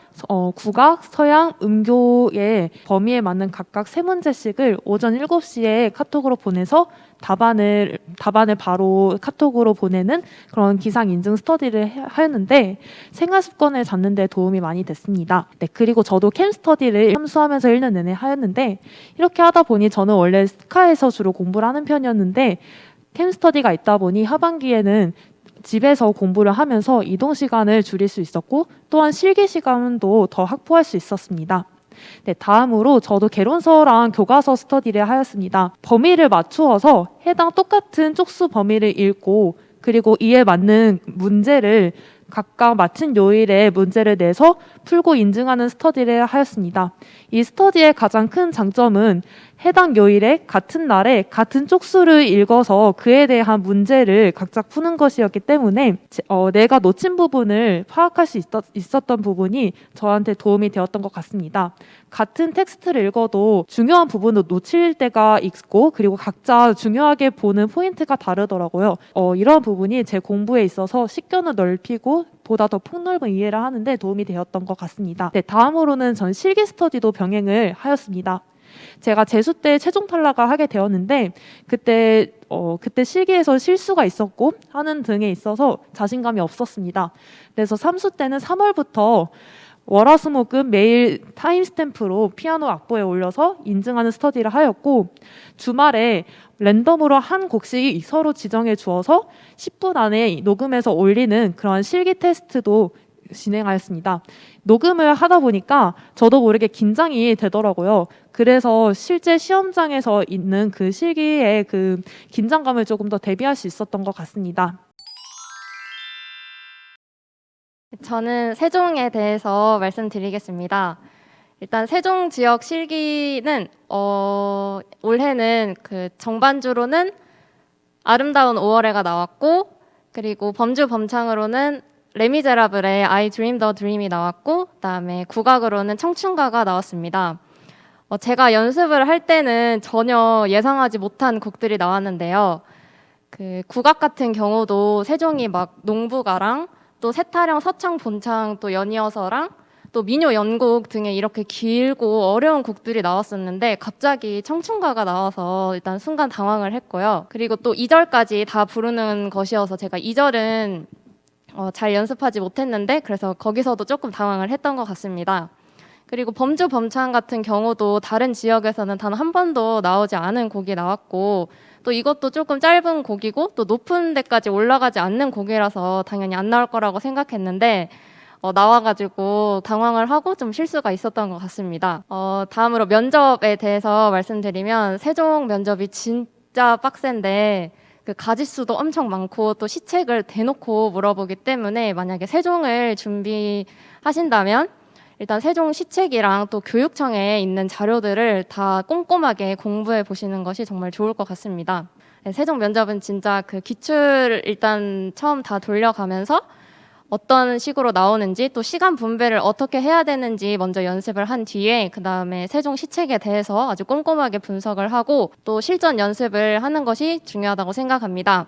국악, 서양, 음교의 범위에 맞는 각각 3문제씩을 오전 7시에 카톡으로 보내서 답안을 바로 카톡으로 보내는 그런 기상 인증 스터디를 하였는데 생활 습관을 잡는 데 도움이 많이 됐습니다. 네, 그리고 저도 캠 스터디를 참수하면서 1년 내내 하였는데, 이렇게 하다 보니 저는 원래 스카에서 주로 공부를 하는 편이었는데 캠 스터디가 있다 보니 하반기에는 집에서 공부를 하면서 이동 시간을 줄일 수 있었고 또한 실기 시간도 더 확보할 수 있었습니다. 네, 다음으로 저도 개론서랑 교과서 스터디를 하였습니다. 범위를 맞추어서 해당 똑같은 쪽수 범위를 읽고 그리고 이에 맞는 문제를 각각 맞춘 요일에 문제를 내서 풀고 인증하는 스터디를 하였습니다. 이 스터디의 가장 큰 장점은 해당 요일에 같은 날에 같은 쪽수를 읽어서 그에 대한 문제를 각자 푸는 것이었기 때문에 내가 놓친 부분을 파악할 수 있었던 부분이 저한테 도움이 되었던 것 같습니다. 같은 텍스트를 읽어도 중요한 부분을 놓칠 때가 있고 그리고 각자 중요하게 보는 포인트가 다르더라고요. 이런 부분이 제 공부에 있어서 식견을 넓히고 보다 더 폭넓은 이해를 하는데 도움이 되었던 것 같습니다. 네, 다음으로는 전 실기 스터디도 병행을 하였습니다. 제가 재수 때 최종 탈락을 하게 되었는데 그때 실기에서 실수가 있었고 하는 등에 있어서 자신감이 없었습니다. 그래서 삼수 때는 3월부터 월화수목금 매일 타임스탬프로 피아노 악보에 올려서 인증하는 스터디를 하였고, 주말에 랜덤으로 한 곡씩 서로 지정해 주어서 10분 안에 녹음해서 올리는 그런 실기 테스트도 진행하였습니다. 녹음을 하다 보니까 저도 모르게 긴장이 되더라고요. 그래서 실제 시험장에서 있는 그 실기의 그 긴장감을 조금 더 대비할 수 있었던 것 같습니다. 저는 세종에 대해서 말씀드리겠습니다. 일단 세종 지역 실기는 올해는 그 정반주로는 아름다운 5월에가 나왔고, 그리고 범주 범창으로는 레미제라블의 I Dream the Dream이 나왔고 그다음에 국악으로는 청춘가가 나왔습니다. 제가 연습을 할 때는 전혀 예상하지 못한 곡들이 나왔는데요. 그 국악 같은 경우도 세종이 막 농부가랑 또 세타령, 서창, 본창, 또 연이어서랑 또 민요 연곡 등의 이렇게 길고 어려운 곡들이 나왔었는데 갑자기 청춘가가 나와서 일단 순간 당황을 했고요. 그리고 또 2절까지 다 부르는 것이어서 제가 2절은 잘 연습하지 못했는데 그래서 거기서도 조금 당황을 했던 것 같습니다. 그리고 범주 범창 같은 경우도 다른 지역에서는 단 한 번도 나오지 않은 곡이 나왔고 또 이것도 조금 짧은 곡이고 또 높은 데까지 올라가지 않는 곡이라서 당연히 안 나올 거라고 생각했는데 나와가지고 당황을 하고 좀 실수가 있었던 것 같습니다. 다음으로 면접에 대해서 말씀드리면 세종 면접이 진짜 빡센데 그 가지수도 엄청 많고 또 시책을 대놓고 물어보기 때문에 만약에 세종을 준비하신다면 일단 세종 시책이랑 또 교육청에 있는 자료들을 다 꼼꼼하게 공부해 보시는 것이 정말 좋을 것 같습니다. 네, 세종 면접은 진짜 그 기출 일단 처음 다 돌려가면서 어떤 식으로 나오는지 또 시간 분배를 어떻게 해야 되는지 먼저 연습을 한 뒤에 그 다음에 세종 시책에 대해서 아주 꼼꼼하게 분석을 하고 또 실전 연습을 하는 것이 중요하다고 생각합니다.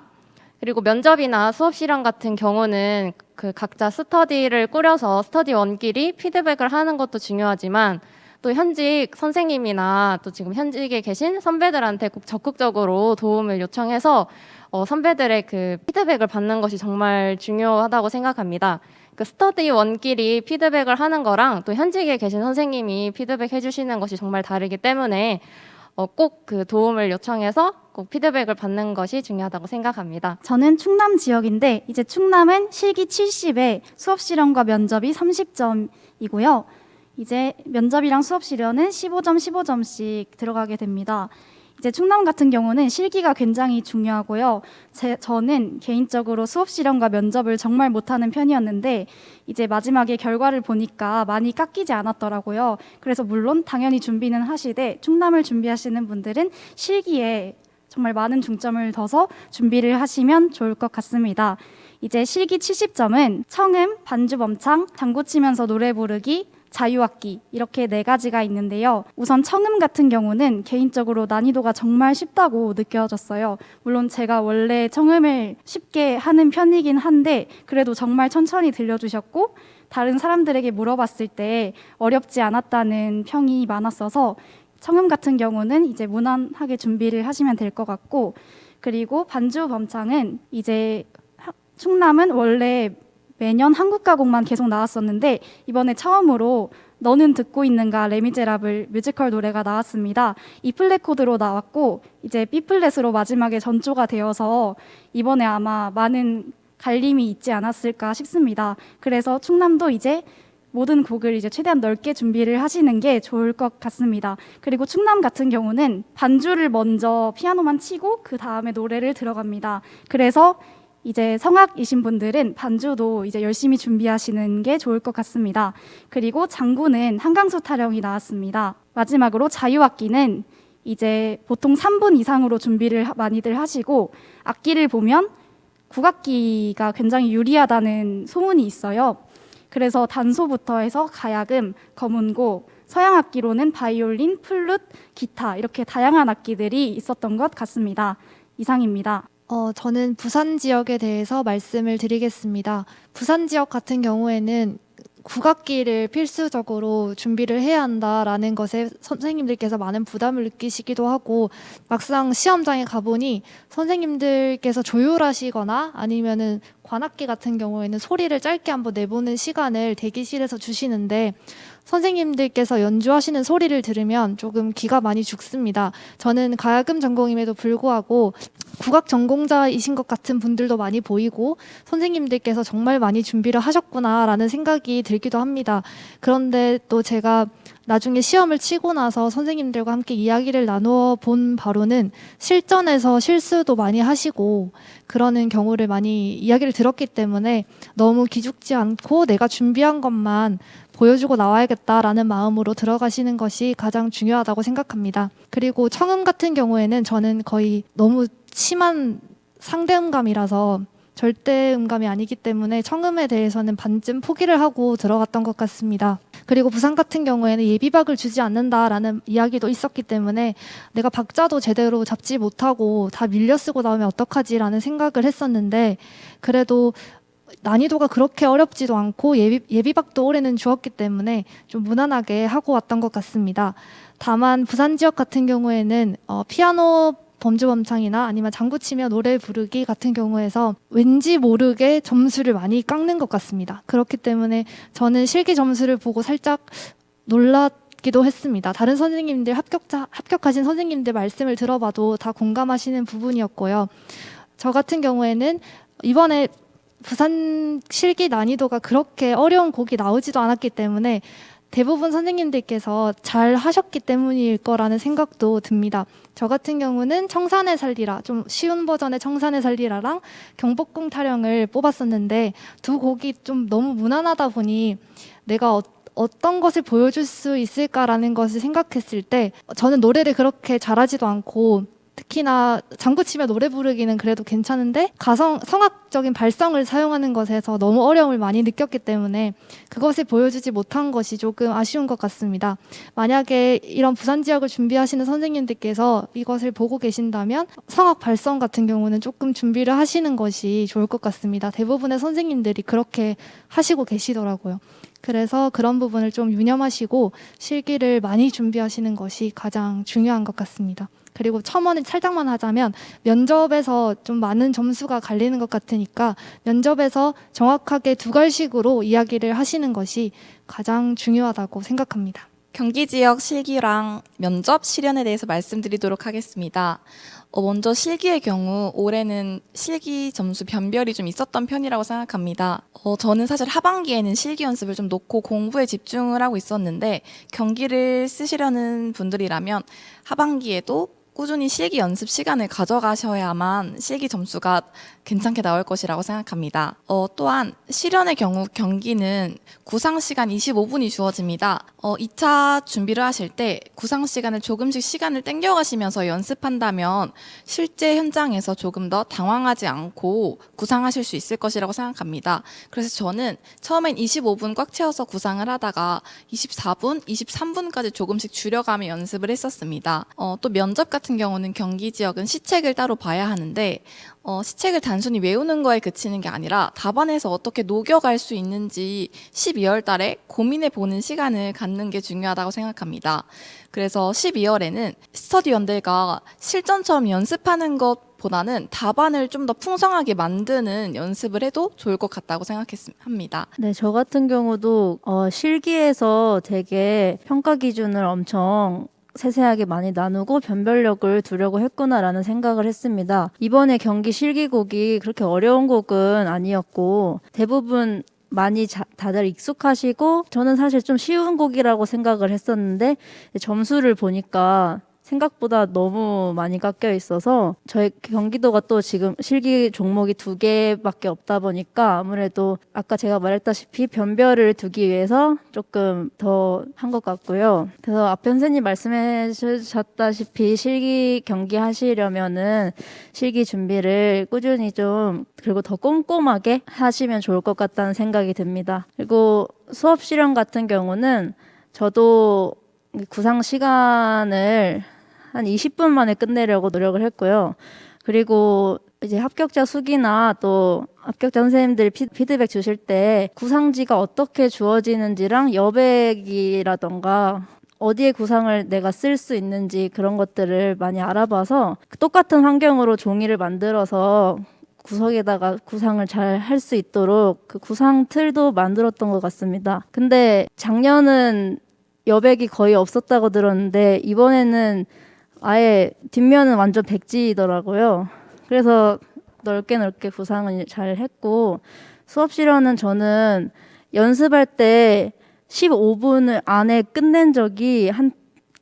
그리고 면접이나 수업 실험 같은 경우는 그 각자 스터디를 꾸려서 스터디원끼리 피드백을 하는 것도 중요하지만 또 현직 선생님이나 또 지금 현직에 계신 선배들한테 꼭 적극적으로 도움을 요청해서 선배들의 그 피드백을 받는 것이 정말 중요하다고 생각합니다. 그 스터디원끼리 피드백을 하는 거랑 또 현직에 계신 선생님이 피드백 해주시는 것이 정말 다르기 때문에 꼭 그 도움을 요청해서 꼭 피드백을 받는 것이 중요하다고 생각합니다. 저는 충남 지역인데 이제 충남은 실기 70에 수업 실험과 면접이 30점이고요. 이제 면접이랑 수업 실험은 15점, 15점씩 들어가게 됩니다. 이제 충남 같은 경우는 실기가 굉장히 중요하고요. 저는 개인적으로 수업 실험과 면접을 정말 못하는 편이었는데 이제 마지막에 결과를 보니까 많이 깎이지 않았더라고요. 그래서 물론 당연히 준비는 하시되 충남을 준비하시는 분들은 실기에 정말 많은 중점을 둬서 준비를 하시면 좋을 것 같습니다. 이제 실기 70점은 청음, 반주 범창, 장구 치면서 노래 부르기, 자유악기 이렇게 4가지가 있는데요. 우선 청음 같은 경우는 개인적으로 난이도가 정말 쉽다고 느껴졌어요. 물론 제가 원래 청음을 쉽게 하는 편이긴 한데 그래도 정말 천천히 들려주셨고 다른 사람들에게 물어봤을 때 어렵지 않았다는 평이 많았어서 청음 같은 경우는 이제 무난하게 준비를 하시면 될 것 같고 그리고 반주 범창은 이제 충남은 원래 매년 한국가곡만 계속 나왔었는데 이번에 처음으로 너는 듣고 있는가 레미제라블 뮤지컬 노래가 나왔습니다. E 플랫 코드로 나왔고 이제 B 플랫으로 마지막에 전조가 되어서 이번에 아마 많은 갈림이 있지 않았을까 싶습니다. 그래서 충남도 이제 모든 곡을 이제 최대한 넓게 준비를 하시는 게 좋을 것 같습니다. 그리고 충남 같은 경우는 반주를 먼저 피아노만 치고 그 다음에 노래를 들어갑니다. 그래서 이제 성악이신 분들은 반주도 이제 열심히 준비하시는 게 좋을 것 같습니다. 그리고 장구는 한강수 타령이 나왔습니다. 마지막으로 자유악기는 이제 보통 3분 이상으로 준비를 많이들 하시고 악기를 보면 국악기가 굉장히 유리하다는 소문이 있어요. 그래서 단소부터 해서 가야금, 거문고, 서양 악기로는 바이올린, 플룻, 기타 이렇게 다양한 악기들이 있었던 것 같습니다. 이상입니다. 저는 부산 지역에 대해서 말씀을 드리겠습니다. 부산 지역 같은 경우에는 국악기를 필수적으로 준비를 해야 한다라는 것에 선생님들께서 많은 부담을 느끼시기도 하고 막상 시험장에 가보니 선생님들께서 조율하시거나 아니면은 관악기 같은 경우에는 소리를 짧게 한번 내보는 시간을 대기실에서 주시는데 선생님들께서 연주하시는 소리를 들으면 조금 귀가 많이 죽습니다. 저는 가야금 전공임에도 불구하고 국악 전공자이신 것 같은 분들도 많이 보이고 선생님들께서 정말 많이 준비를 하셨구나라는 생각이 들기도 합니다. 그런데 또 제가 나중에 시험을 치고 나서 선생님들과 함께 이야기를 나누어 본 바로는 실전에서 실수도 많이 하시고 그러는 경우를 많이 이야기를 들었기 때문에 너무 기죽지 않고 내가 준비한 것만 보여주고 나와야겠다라는 마음으로 들어가시는 것이 가장 중요하다고 생각합니다. 그리고 청음 같은 경우에는 저는 거의 너무 심한 상대음감이라서 절대 음감이 아니기 때문에 청음에 대해서는 반쯤 포기를 하고 들어갔던 것 같습니다. 그리고 부산 같은 경우에는 예비박을 주지 않는다라는 이야기도 있었기 때문에 내가 박자도 제대로 잡지 못하고 다 밀려 쓰고 나오면 어떡하지라는 생각을 했었는데, 그래도 난이도가 그렇게 어렵지도 않고 예비박도 올해는 주었기 때문에 좀 무난하게 하고 왔던 것 같습니다. 다만 부산 지역 같은 경우에는 피아노 범주범창이나 아니면 장구치며 노래 부르기 같은 경우에서 왠지 모르게 점수를 많이 깎는 것 같습니다. 그렇기 때문에 저는 실기 점수를 보고 살짝 놀랐기도 했습니다. 다른 선생님들 합격하신 선생님들 말씀을 들어봐도 다 공감하시는 부분이었고요. 저 같은 경우에는 이번에 부산 실기 난이도가 그렇게 어려운 곡이 나오지도 않았기 때문에 대부분 선생님들께서 잘 하셨기 때문일 거라는 생각도 듭니다. 저 같은 경우는 청산에 살리라, 좀 쉬운 버전의 청산에 살리라랑 경복궁 타령을 뽑았었는데 두 곡이 좀 너무 무난하다 보니 내가 어떤 것을 보여줄 수 있을까라는 것을 생각했을 때 저는 노래를 그렇게 잘하지도 않고 특히나 장구치며 노래 부르기는 그래도 괜찮은데 성악적인 발성을 사용하는 것에서 너무 어려움을 많이 느꼈기 때문에 그것을 보여주지 못한 것이 조금 아쉬운 것 같습니다. 만약에 이런 부산 지역을 준비하시는 선생님들께서 이것을 보고 계신다면 성악 발성 같은 경우는 조금 준비를 하시는 것이 좋을 것 같습니다. 대부분의 선생님들이 그렇게 하시고 계시더라고요. 그래서 그런 부분을 좀 유념하시고 실기를 많이 준비하시는 것이 가장 중요한 것 같습니다. 그리고 첨언을 살짝만 하자면 면접에서 좀 많은 점수가 갈리는 것 같으니까 면접에서 정확하게 두 갈식으로 이야기를 하시는 것이 가장 중요하다고 생각합니다. 경기 지역 실기랑 면접 실연에 대해서 말씀드리도록 하겠습니다. 먼저 실기의 경우 올해는 실기 점수 변별이 좀 있었던 편이라고 생각합니다. 저는 사실 하반기에는 실기 연습을 좀 놓고 공부에 집중을 하고 있었는데 경기를 쓰시려는 분들이라면 하반기에도 꾸준히 실기 연습 시간을 가져가셔야만 실기 점수가 괜찮게 나올 것이라고 생각합니다. 또한 실연의 경우 경기는 구상 시간 25분이 주어집니다. 2차 준비를 하실 때 구상 시간을 조금씩 시간을 땡겨가시면서 연습한다면 실제 현장에서 조금 더 당황하지 않고 구상하실 수 있을 것이라고 생각합니다. 그래서 저는 처음엔 25분 꽉 채워서 구상을 하다가 24분, 23분까지 조금씩 줄여가며 연습을 했었습니다. 또 면접 같은 경우는 경기 지역은 시책을 따로 봐야 하는데 시책을 단순히 외우는 거에 그치는 게 아니라 답안에서 어떻게 녹여갈 수 있는지 12월 달에 고민해 보는 시간을 갖는 게 중요하다고 생각합니다. 그래서 12월에는 스터디원들과 실전처럼 연습하는 것보다는 답안을 좀 더 풍성하게 만드는 연습을 해도 좋을 것 같다고 생각합니다. 네, 저 같은 경우도 실기에서 되게 평가 기준을 엄청 세세하게 많이 나누고 변별력을 두려고 했구나라는 생각을 했습니다. 이번에 경기 실기곡이 그렇게 어려운 곡은 아니었고 대부분 많이 다들 익숙하시고 저는 사실 좀 쉬운 곡이라고 생각을 했었는데 점수를 보니까 생각보다 너무 많이 깎여 있어서 저희 경기도가 또 지금 실기 종목이 2개밖에 없다 보니까 아무래도 아까 제가 말했다시피 변별을 두기 위해서 조금 더 한 것 같고요. 그래서 앞에 선생님 말씀해 주셨다시피 실기 경기 하시려면은 실기 준비를 꾸준히 좀 그리고 더 꼼꼼하게 하시면 좋을 것 같다는 생각이 듭니다. 그리고 수업 실현 같은 경우는 저도 구상 시간을 한 20분 만에 끝내려고 노력을 했고요. 그리고 이제 합격자 수기나 또 합격자 선생님들이 피드백 주실 때 구상지가 어떻게 주어지는지랑 여백이라던가 어디에 구상을 내가 쓸 수 있는지 그런 것들을 많이 알아봐서 똑같은 환경으로 종이를 만들어서 구석에다가 구상을 잘 할 수 있도록 그 구상 틀도 만들었던 것 같습니다. 근데 작년은 여백이 거의 없었다고 들었는데 이번에는 아예 뒷면은 완전 백지더라고요. 그래서 넓게 구상을 잘 했고 수업 실현은 저는 연습할 때 15분을 안에 끝낸 적이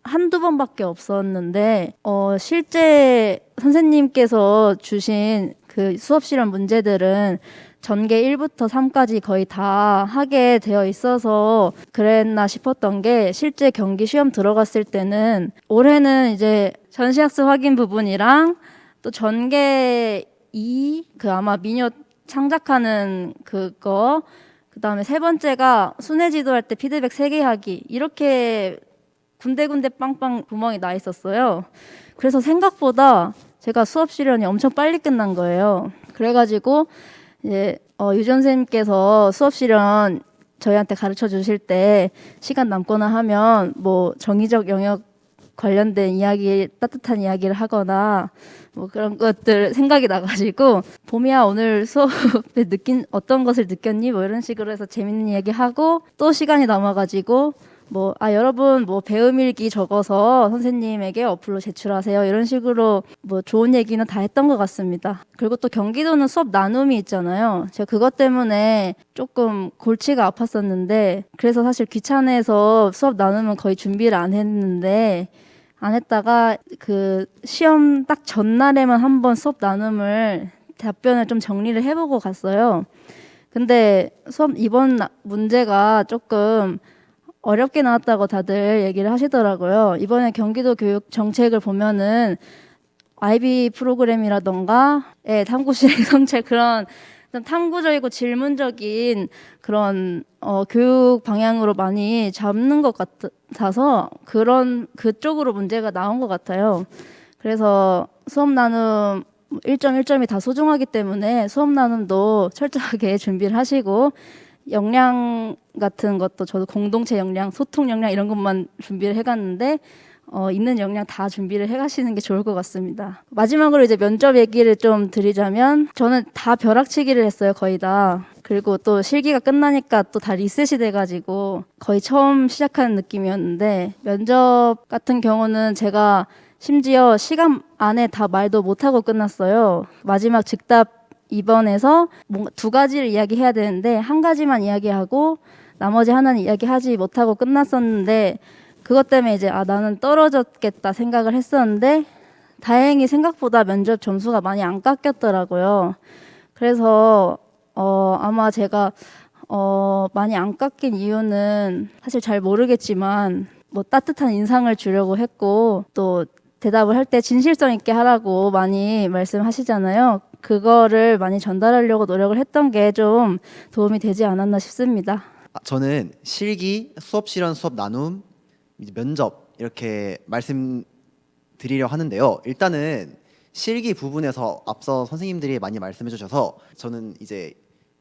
한두 번밖에 없었는데 실제 선생님께서 주신 그 수업 실현 문제들은 전개 1부터 3까지 거의 다 하게 되어 있어서 그랬나 싶었던 게 실제 경기 시험 들어갔을 때는 올해는 이제 전시학습 확인 부분이랑 또 전개 2, 그 아마 미녀 창작하는 그거, 그다음에 세 번째가 순회 지도할 때 피드백 3개 하기. 이렇게 군데군데 빵빵 구멍이 나 있었어요. 그래서 생각보다 제가 수업 시련이 엄청 빨리 끝난 거예요. 그래가지고 이제 유전 선생님께서 수업 시련 저희한테 가르쳐 주실 때 시간 남거나 하면 뭐 정의적 영역 관련된 이야기, 따뜻한 이야기를 하거나 뭐 그런 것들 생각이 나가지고 봄이야 오늘 수업에 어떤 것을 느꼈니? 뭐 이런 식으로 해서 재밌는 이야기 하고 또 시간이 남아가지고 뭐 여러분 뭐 배움일기 적어서 선생님에게 어플로 제출하세요 이런 식으로 뭐 좋은 얘기는 다 했던 것 같습니다. 그리고 또 경기도는 수업 나눔이 있잖아요. 제가 그것 때문에 조금 골치가 아팠었는데 그래서 사실 귀찮아서 수업 나눔은 거의 준비를 안 했는데 안 했다가 그 시험 딱 전날에만 한번 수업 나눔을 답변을 좀 정리를 해보고 갔어요. 근데 수업 이번 문제가 조금 어렵게 나왔다고 다들 얘기를 하시더라고요. 이번에 경기도 교육 정책을 보면은 IB 프로그램이라던가 탐구실의 성찰 그런 좀 탐구적이고 질문적인 그런 교육 방향으로 많이 잡는 것 같아서 그쪽으로 문제가 나온 것 같아요. 그래서 수업 나눔 1.1점이 다 소중하기 때문에 수업 나눔도 철저하게 준비를 하시고 역량 같은 것도 저도 공동체 역량, 소통 역량 이런 것만 준비를 해갔는데 있는 역량 다 준비를 해가시는 게 좋을 것 같습니다. 마지막으로 이제 면접 얘기를 좀 드리자면 저는 다 벼락치기를 했어요, 거의 다. 그리고 또 실기가 끝나니까 또 다 리셋이 돼가지고 거의 처음 시작하는 느낌이었는데 면접 같은 경우는 제가 심지어 시간 안에 다 말도 못하고 끝났어요. 마지막 즉답 2번에서 뭔가 2가지를 이야기해야 되는데 1가지만 이야기하고 나머지 하나는 이야기하지 못하고 끝났었는데 그것 때문에 이제 나는 떨어졌겠다 생각을 했었는데 다행히 생각보다 면접 점수가 많이 안 깎였더라고요. 그래서 아마 제가 많이 안 깎인 이유는 사실 잘 모르겠지만 뭐 따뜻한 인상을 주려고 했고 또 대답을 할 때 진실성 있게 하라고 많이 말씀하시잖아요. 그거를 많이 전달하려고 노력을 했던 게 좀 도움이 되지 않았나 싶습니다. 저는 실기, 수업 실현, 수업 나눔, 이제 면접 이렇게 말씀드리려 하는데요. 일단은 실기 부분에서 앞서 선생님들이 많이 말씀해 주셔서 저는 이제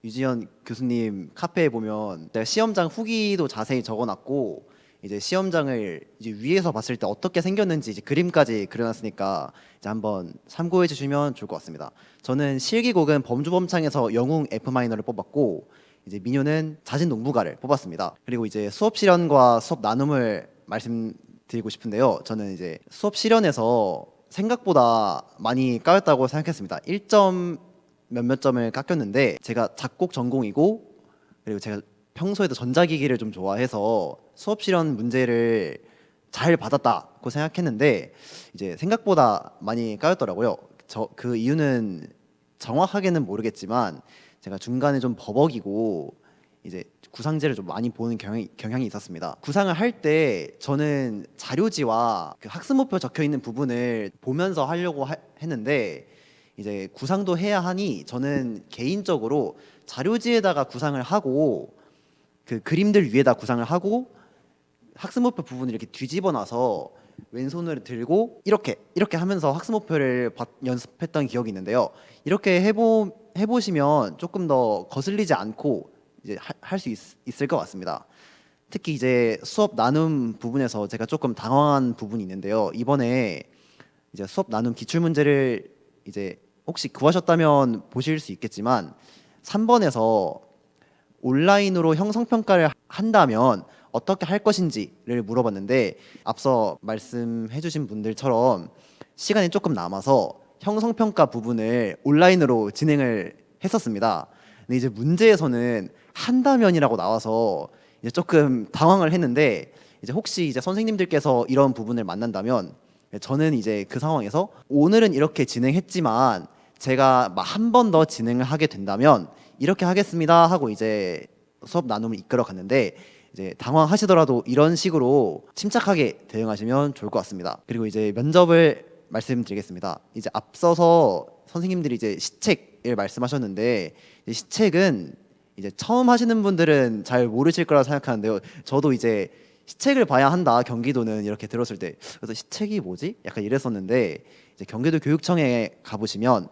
유지연 교수님 카페에 보면 내가 시험장 후기도 자세히 적어놨고 이제 시험장을 이제 위에서 봤을 때 어떻게 생겼는지 이제 그림까지 그려놨으니까 이제 한번 참고해 주시면 좋을 것 같습니다. 저는 실기곡은 범주범창에서 영웅 F 마이너를 뽑았고 이제 민요는 자진 농부가를 뽑았습니다. 그리고 이제 수업 실현과 수업 나눔을 말씀드리고 싶은데요. 저는 이제 수업 실현에서 생각보다 많이 까였다고 생각했습니다. 1점 몇몇 점을 깎였는데 제가 작곡 전공이고 그리고 제가 평소에도 전자기기를 좀 좋아해서 수업 실현 문제를 잘 받았다고 생각했는데 이제 생각보다 많이 까였더라고요. 그 이유는 정확하게는 모르겠지만 제가 중간에 좀 버벅이고 이제 구상제를 좀 많이 보는 경향이 있었습니다. 구상을 할 때 저는 자료지와 그 학습 목표 적혀 있는 부분을 보면서 하려고 했는데 이제 구상도 해야 하니 저는 개인적으로 자료지에다가 구상을 하고 그 그림들 위에다 구상을 하고 학습 목표 부분을 이렇게 뒤집어 놔서 왼손을 들고 이렇게 하면서 학습 목표를 연습했던 기억이 있는데요. 이렇게 해보시면 조금 더 거슬리지 않고 이제 할 수 있을 것 같습니다. 특히 이제 수업 나눔 부분에서 제가 조금 당황한 부분이 있는데요. 이번에 이제 수업 나눔 기출 문제를 이제 혹시 구하셨다면 보실 수 있겠지만 3번에서 온라인으로 형성평가를 한다면 어떻게 할 것인지를 물어봤는데 앞서 말씀해 주신 분들처럼 시간이 조금 남아서 형성평가 부분을 온라인으로 진행을 했었습니다. 근데 이제 문제에서는 한다면이라고 나와서 이제 조금 당황을 했는데 이제 혹시 이제 선생님들께서 이런 부분을 만난다면 저는 이제 그 상황에서 오늘은 이렇게 진행했지만 제가 한 번 더 진행을 하게 된다면 이렇게 하겠습니다 하고 이제 수업 나눔을 이끌어 갔는데 이제 당황하시더라도 이런 식으로 침착하게 대응하시면 좋을 것 같습니다. 그리고 이제 면접을 말씀드리겠습니다. 이제 앞서서 선생님들이 이제 시책을 말씀하셨는데 이제 시책은 이제 처음 하시는 분들은 잘 모르실 거라 생각하는데요. 저도 이제 시책을 봐야 한다 경기도는 이렇게 들었을 때 그래서 시책이 뭐지? 약간 이랬었는데 이제 경기도 교육청에 가보시면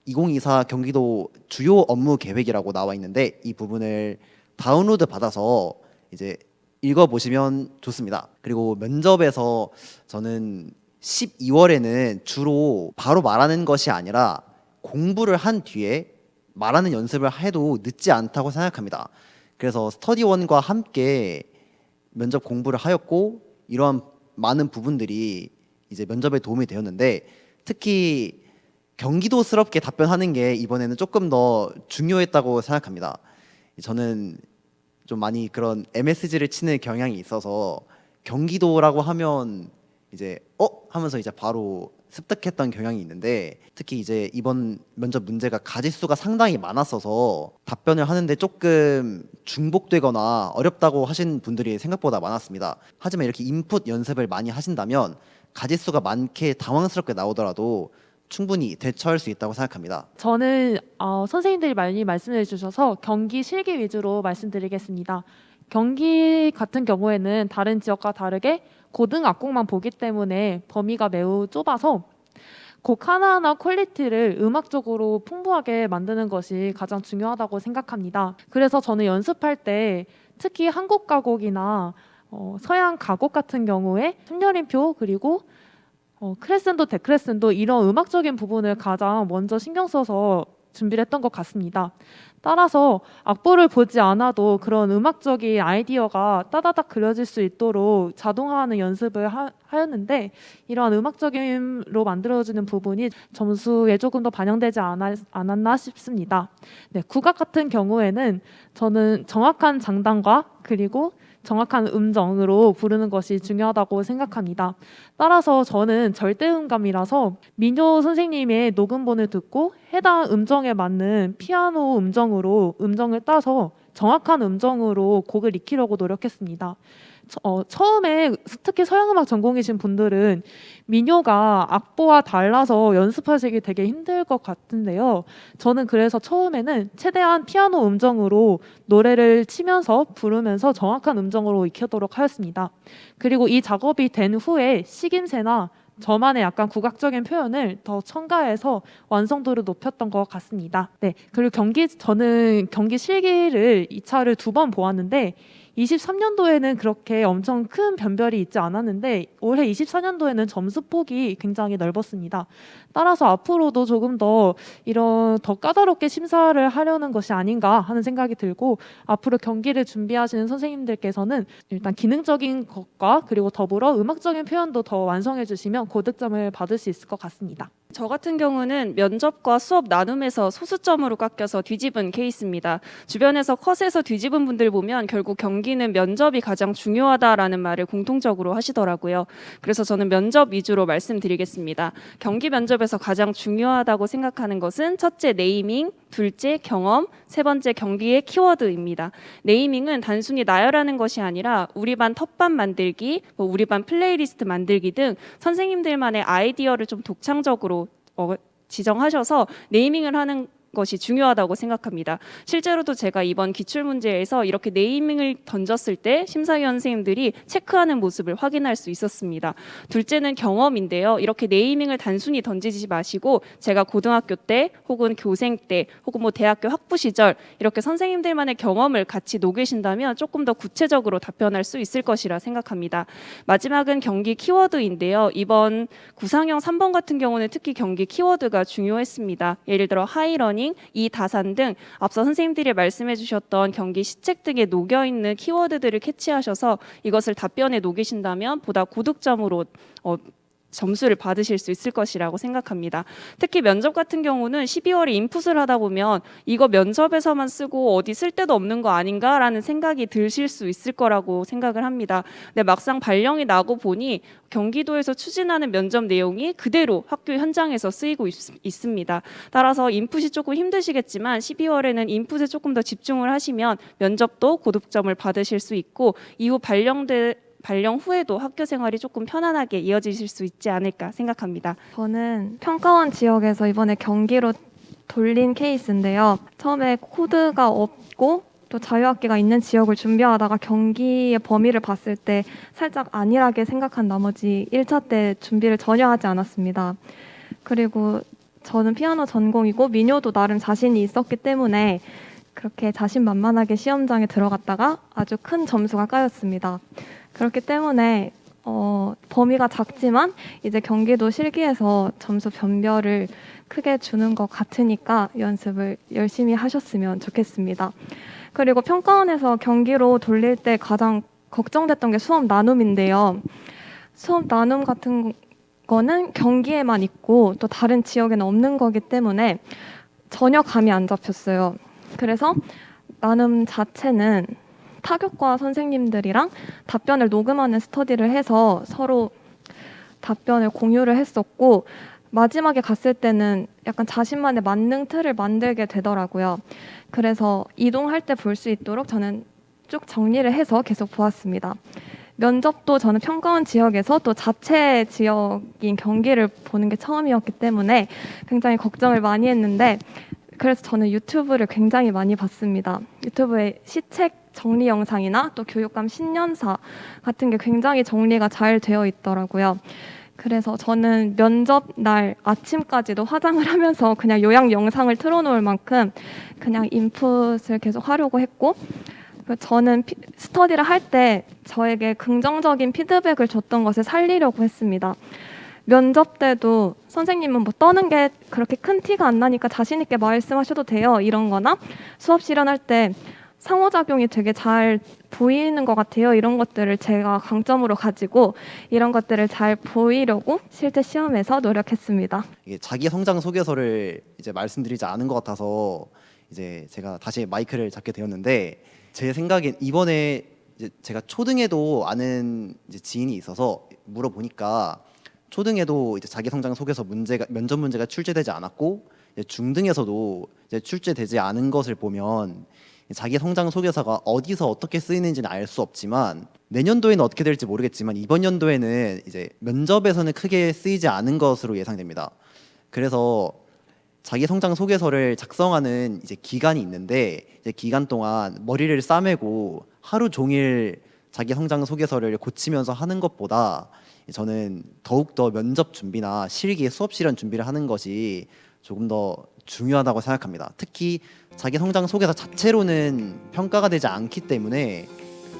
2024 경기도 주요 업무 계획이라고 나와 있는데 이 부분을 다운로드 받아서 이제 읽어보시면 좋습니다. 그리고 면접에서 저는 12월에는 주로 바로 말하는 것이 아니라 공부를 한 뒤에 말하는 연습을 해도 늦지 않다고 생각합니다. 그래서 스터디원과 함께 면접 공부를 하였고 이러한 많은 부분들이 이제 면접에 도움이 되었는데 특히 경기도스럽게 답변하는 게 이번에는 조금 더 중요했다고 생각합니다. 저는 좀 많이 그런 MSG를 치는 경향이 있어서 경기도라고 하면 이제 하면서 이제 바로 습득했던 경향이 있는데 특히 이제 이번 면접 문제가 가지수가 상당히 많았어서 답변을 하는데 조금 중복되거나 어렵다고 하신 분들이 생각보다 많았습니다. 하지만 이렇게 인풋 연습을 많이 하신다면 가지수가 많게 당황스럽게 나오더라도 충분히 대처할 수 있다고 생각합니다. 저는 선생님들이 많이 말씀해 주셔서 경기 실기 위주로 말씀드리겠습니다. 경기 같은 경우에는 다른 지역과 다르게 고등 악곡만 보기 때문에 범위가 매우 좁아서 곡 하나하나 퀄리티를 음악적으로 풍부하게 만드는 것이 가장 중요하다고 생각합니다. 그래서 저는 연습할 때 특히 한국 가곡이나 서양 가곡 같은 경우에 3년인표 그리고 크레센도, 데크레센도 이런 음악적인 부분을 가장 먼저 신경 써서 준비를 했던 것 같습니다. 따라서 악보를 보지 않아도 그런 음악적인 아이디어가 따다닥 그려질 수 있도록 자동화하는 연습을 하였는데 이러한 음악적인로 만들어지는 부분이 점수에 조금 더 반영되지 않았나 싶습니다. 네, 국악 같은 경우에는 저는 정확한 장단과 그리고 정확한 음정으로 부르는 것이 중요하다고 생각합니다. 따라서 저는 절대음감이라서 민요 선생님의 녹음본을 듣고 해당 음정에 맞는 피아노 음정으로 음정을 따서 정확한 음정으로 곡을 익히려고 노력했습니다. 처음에 특히 서양음악 전공이신 분들은 민요가 악보와 달라서 연습하시기 되게 힘들 것 같은데요. 저는 그래서 처음에는 최대한 피아노 음정으로 노래를 치면서 부르면서 정확한 음정으로 익히도록 하였습니다. 그리고 이 작업이 된 후에 식임새나 저만의 약간 국악적인 표현을 더 첨가해서 완성도를 높였던 것 같습니다. 네, 그리고 저는 경기 실기를 2차를 2번 보았는데 23년도에는 그렇게 엄청 큰 변별이 있지 않았는데 올해 24년도에는 점수폭이 굉장히 넓었습니다. 따라서 앞으로도 조금 더 더 까다롭게 심사를 하려는 것이 아닌가 하는 생각이 들고 앞으로 경기를 준비하시는 선생님들께서는 일단 기능적인 것과 그리고 더불어 음악적인 표현도 더 완성해 주시면 고득점을 받을 수 있을 것 같습니다. 저 같은 경우는 면접과 수업 나눔에서 소수점으로 깎여서 뒤집은 케이스입니다. 주변에서 컷에서 뒤집은 분들 보면 결국 경기는 면접이 가장 중요하다라는 말을 공통적으로 하시더라고요. 그래서 저는 면접 위주로 말씀드리겠습니다. 경기 면접에서 가장 중요하다고 생각하는 것은 첫째 네이밍, 둘째 경험, 세 번째 경기의 키워드입니다. 네이밍은 단순히 나열하는 것이 아니라 우리 반 텃밭 만들기, 우리 반 플레이리스트 만들기 등 선생님들만의 아이디어를 좀 독창적으로 지정하셔서 네이밍을 하는 것이 중요하다고 생각합니다. 실제로도 제가 이번 기출문제에서 이렇게 네이밍을 던졌을 때 심사위원 선생님들이 체크하는 모습을 확인할 수 있었습니다. 둘째는 경험인데요. 이렇게 네이밍을 단순히 던지지 마시고 제가 고등학교 때 혹은 교생 때 혹은 대학교 학부 시절 이렇게 선생님들만의 경험을 같이 녹이신다면 조금 더 구체적으로 답변할 수 있을 것이라 생각합니다. 마지막은 경기 키워드인데요. 이번 구상형 3번 같은 경우는 특히 경기 키워드가 중요했습니다. 예를 들어 하이러닝, 이 다산 등 앞서 선생님들이 말씀해 주셨던 경기 시책 등에 녹여있는 키워드들을 캐치하셔서 이것을 답변에 녹이신다면 보다 고득점으로 점수를 받으실 수 있을 것이라고 생각합니다. 특히 면접 같은 경우는 12월에 인풋을 하다 보면 이거 면접에서만 쓰고 어디 쓸 데도 없는 거 아닌가라는 생각이 드실 수 있을 거라고 생각을 합니다. 근데 막상 발령이 나고 보니 경기도에서 추진하는 면접 내용이 그대로 학교 현장에서 쓰이고 있습니다. 따라서 인풋이 조금 힘드시겠지만 12월에는 인풋에 조금 더 집중을 하시면 면접도 고득점을 받으실 수 있고 이후 발령될 발령 후에도 학교 생활이 조금 편안하게 이어지실 수 있지 않을까 생각합니다. 저는 평가원 지역에서 이번에 경기로 돌린 케이스인데요. 처음에 코드가 없고 또 자유학기가 있는 지역을 준비하다가 경기의 범위를 봤을 때 살짝 안일하게 생각한 나머지 1차 때 준비를 전혀 하지 않았습니다. 그리고 저는 피아노 전공이고 민요도 나름 자신이 있었기 때문에 그렇게 자신만만하게 시험장에 들어갔다가 아주 큰 점수가 까였습니다. 그렇기 때문에 범위가 작지만 이제 경기도 실기에서 점수 변별을 크게 주는 것 같으니까 연습을 열심히 하셨으면 좋겠습니다. 그리고 평가원에서 경기로 돌릴 때 가장 걱정됐던 게 수업 나눔인데요. 수업 나눔 같은 거는 경기에만 있고 또 다른 지역에는 없는 거기 때문에 전혀 감이 안 잡혔어요. 그래서 나눔 자체는 타격과 선생님들이랑 답변을 녹음하는 스터디를 해서 서로 답변을 공유를 했었고 마지막에 갔을 때는 약간 자신만의 만능 틀을 만들게 되더라고요. 그래서 이동할 때 볼 수 있도록 저는 쭉 정리를 해서 계속 보았습니다. 면접도 저는 평가원 지역에서 또 자체 지역인 경기를 보는 게 처음이었기 때문에 굉장히 걱정을 많이 했는데 그래서 저는 유튜브를 굉장히 많이 봤습니다. 유튜브에 시책 정리 영상이나 또 교육감 신년사 같은 게 굉장히 정리가 잘 되어 있더라고요. 그래서 저는 면접 날 아침까지도 화장을 하면서 그냥 요약 영상을 틀어놓을 만큼 그냥 인풋을 계속 하려고 했고 저는 스터디를 할 때 저에게 긍정적인 피드백을 줬던 것을 살리려고 했습니다. 면접 때도 선생님은 뭐 떠는 게 그렇게 큰 티가 안 나니까 자신 있게 말씀하셔도 돼요 이런 거나 수업 실현할 때 상호작용이 되게 잘 보이는 것 같아요. 이런 것들을 제가 강점으로 가지고 이런 것들을 잘 보이려고 실제 시험에서 노력했습니다. 이게 자기 성장 소개서를 이제 말씀드리지 않은 것 같아서 이제 제가 다시 마이크를 잡게 되었는데 제 생각엔 이번에 이제 제가 초등에도 아는 이제 지인이 있어서 물어보니까 초등에도 이제 자기 성장 소개서 문제가 면접 문제가 출제되지 않았고 이제 중등에서도 이제 출제되지 않은 것을 보면 자기 성장 소개서가 어디서 어떻게 쓰이는지는 알 수 없지만 내년도에는 어떻게 될지 모르겠지만 이번 연도에는 이제 면접에서는 크게 쓰이지 않은 것으로 예상됩니다. 그래서 자기 성장 소개서를 작성하는 이제 기간이 있는데 이제 기간 동안 머리를 싸매고 하루 종일 자기 성장 소개서를 고치면서 하는 것보다 저는 더욱더 면접 준비나 실기 수업 실현 준비를 하는 것이 조금 더 중요하다고 생각합니다. 특히 자기 성장 소개서 자체로는 평가가 되지 않기 때문에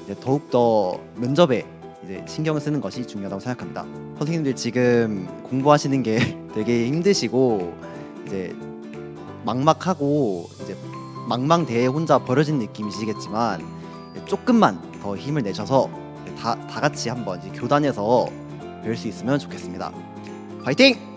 이제 더욱더 면접에 이제 신경을 쓰는 것이 중요하다고 생각합니다. 선생님들 지금 공부하시는 게 되게 힘드시고 이제 막막하고 이제 망망대해 혼자 버려진 느낌이시겠지만 조금만 더 힘을 내셔서 다 같이 한번 이제 교단에서 배울 수 있으면 좋겠습니다. 화이팅!